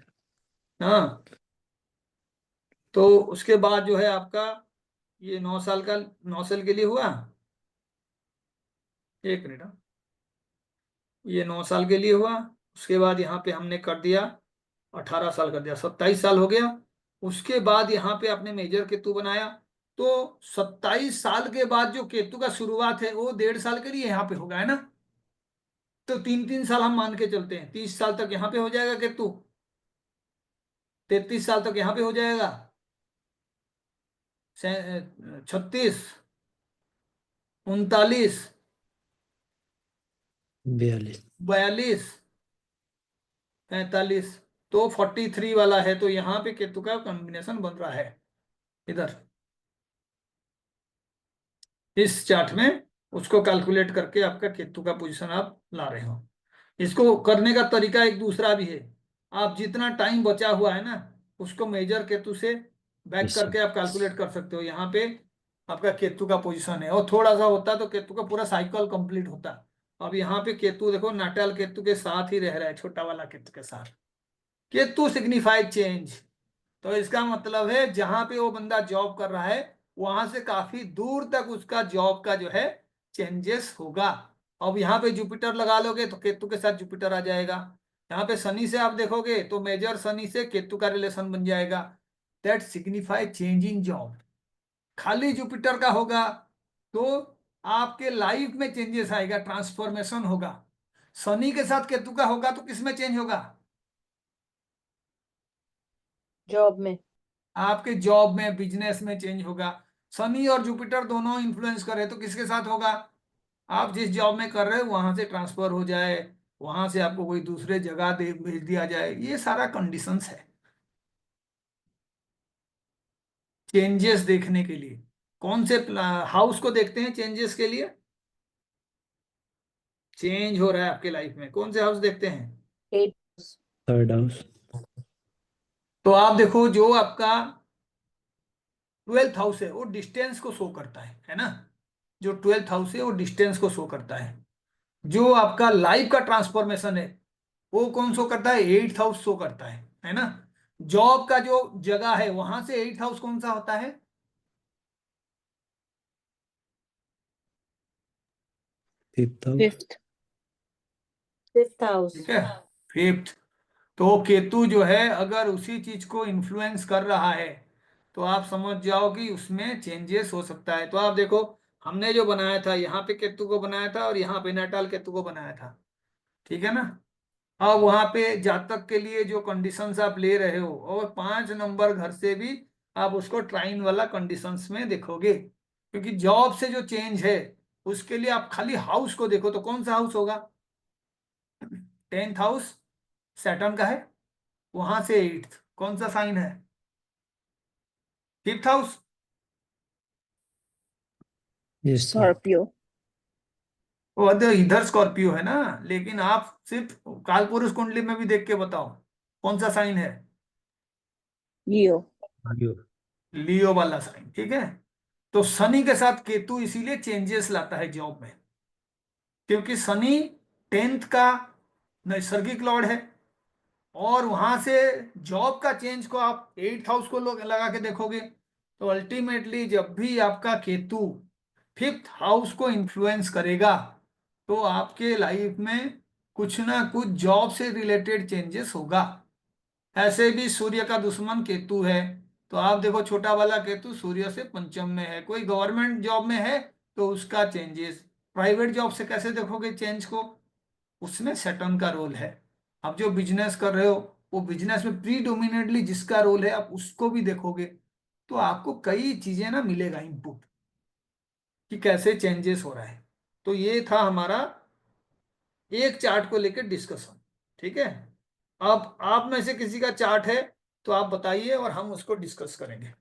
हाँ, तो उसके बाद जो है आपका ये 9 साल का, 9 साल के लिए हुआ। एक मिनट, हाँ। ये 9 साल के लिए हुआ। उसके बाद यहाँ पे हमने कर दिया 18 साल, कर दिया 27 साल हो गया। उसके बाद यहाँ पे आपने मेजर केतु बनाया, तो 27 साल के बाद जो केतु का शुरुआत है वो 1.5 साल के लिए यहाँ पे होगा, है ना। तो 3 3 साल हम मान के चलते हैं, 30 साल तक यहाँ पे हो जाएगा केतु, 33 साल तक यहाँ पे हो जाएगा, 36, 39, 42। 42, 45, तो 43 वाला है। तो यहाँ पे केतु का कॉम्बिनेशन बन रहा है इधर इस चार्ट में। उसको कैलकुलेट करके आपका केतु का पोजीशन आप ला रहे हो। इसको करने का तरीका एक दूसरा भी है। आप जितना टाइम बचा हुआ है ना, उसको मेजर केतु से बैक यस सर। करके आप कैलकुलेट कर सकते हो। यहाँ पे आपका केतु का पोजीशन है, और थोड़ा सा होता तो केतु का पूरा साइकिल कंप्लीट होता। अब यहाँ पे केतु देखो नाटाल केतु के साथ ही रह रहा है, छोटा वाला केतु के साथ। केतु सिग्निफाइड चेंज, तो इसका मतलब है जहां पे वो बंदा जॉब कर रहा है वहां से काफी दूर तक उसका जॉब का जो है चेंजेस होगा। अब यहाँ पे जुपिटर लगा लोगे तो केतु के साथ जुपिटर आ जाएगा। यहाँ पे शनि से आप देखोगे तो मेजर शनि से केतु का रिलेशन बन जाएगा। That signify change in job. खाली जुपिटर का होगा तो आपके लाइफ में चेंजेस आएगा, ट्रांसफॉर्मेशन होगा। शनि के साथ केतु का होगा तो किसमें चेंज होगा? जॉब में। आपके जॉब में, बिजनेस में चेंज होगा। शनि और जुपिटर दोनों इन्फ्लुएंस कर रहे हैं तो किसके साथ होगा? आप जिस जॉब में कर रहे हो वहां से ट्रांसफर हो जाए, वहां से आपको कोई दूसरे जगह दे भेज दिया जाए, ये सारा कंडीशंस है चेंजेस देखने के लिए। कौन से हाउस को देखते हैं चेंजेस के लिए? चेंज हो रहा है आपके लाइफ में, कौन से हाउस देखते हैं? 8। 3rd house. तो आप देखो जो आपका 12th हाउस है वो डिस्टेंस को शो करता है ना। जो 12th हाउस है वो डिस्टेंस को शो करता है। जो आपका लाइफ का ट्रांसफॉर्मेशन है वो कौन शो करता है? 8th हाउस शो करता है ना। जॉब का जो जगह है वहां से 8th हाउस कौन सा होता है? 5th house. 5th। 5th house. ठीक है, 5th। तो केतु जो है अगर उसी चीज को इन्फ्लुएंस कर रहा है तो आप समझ जाओ कि उसमें चेंजेस हो सकता है। तो आप देखो हमने जो बनाया था यहाँ पे केतु को बनाया था और यहाँ पे नाटाल केतु को बनाया था, ठीक है ना। अब वहां पे जातक के लिए जो कंडीशंस आप ले रहे हो और 5 नंबर घर से भी आप उसको ट्राइन वाला कंडीशंस में देखोगे, क्योंकि जॉब से जो चेंज है उसके लिए आप खाली हाउस को देखो तो कौन सा हाउस होगा? 10th हाउस सैटर्न का है, वहां से 8th कौन सा साइन है? 5th house. Yes sir. Scorpio. वो इधर स्कॉर्पियो है ना, लेकिन आप सिर्फ कालपुरुष कुंडली में भी देख के बताओ कौन सा साइन है? लियो। आगे। लियो वाला साइन, ठीक है। तो शनि के साथ केतु इसीलिए चेंजेस लाता है जॉब में, क्योंकि शनि 10th का नैसर्गिक लॉर्ड है। और वहां से जॉब का चेंज को आप 8th हाउस को लगा के देखोगे तो अल्टीमेटली जब भी आपका केतु 5th हाउस को इन्फ्लुएंस करेगा तो आपके लाइफ में कुछ ना कुछ जॉब से रिलेटेड चेंजेस होगा। ऐसे भी सूर्य का दुश्मन केतु है, तो आप देखो छोटा वाला केतु सूर्य से पंचम में है। कोई गवर्नमेंट जॉब में है तो उसका चेंजेस, प्राइवेट जॉब से कैसे देखोगे चेंज को? उसमें सैटर्न का रोल है। आप जो बिजनेस कर रहे हो वो बिजनेस में प्रीडोमिनेटली जिसका रोल है आप उसको भी देखोगे, तो आपको कई चीजें ना मिलेगा इनपुट कि कैसे चेंजेस हो रहा है। तो ये था हमारा एक चार्ट को लेकर डिस्कशन, ठीक है। अब आप में से किसी का चार्ट है तो आप बताइए और हम उसको डिस्कस करेंगे।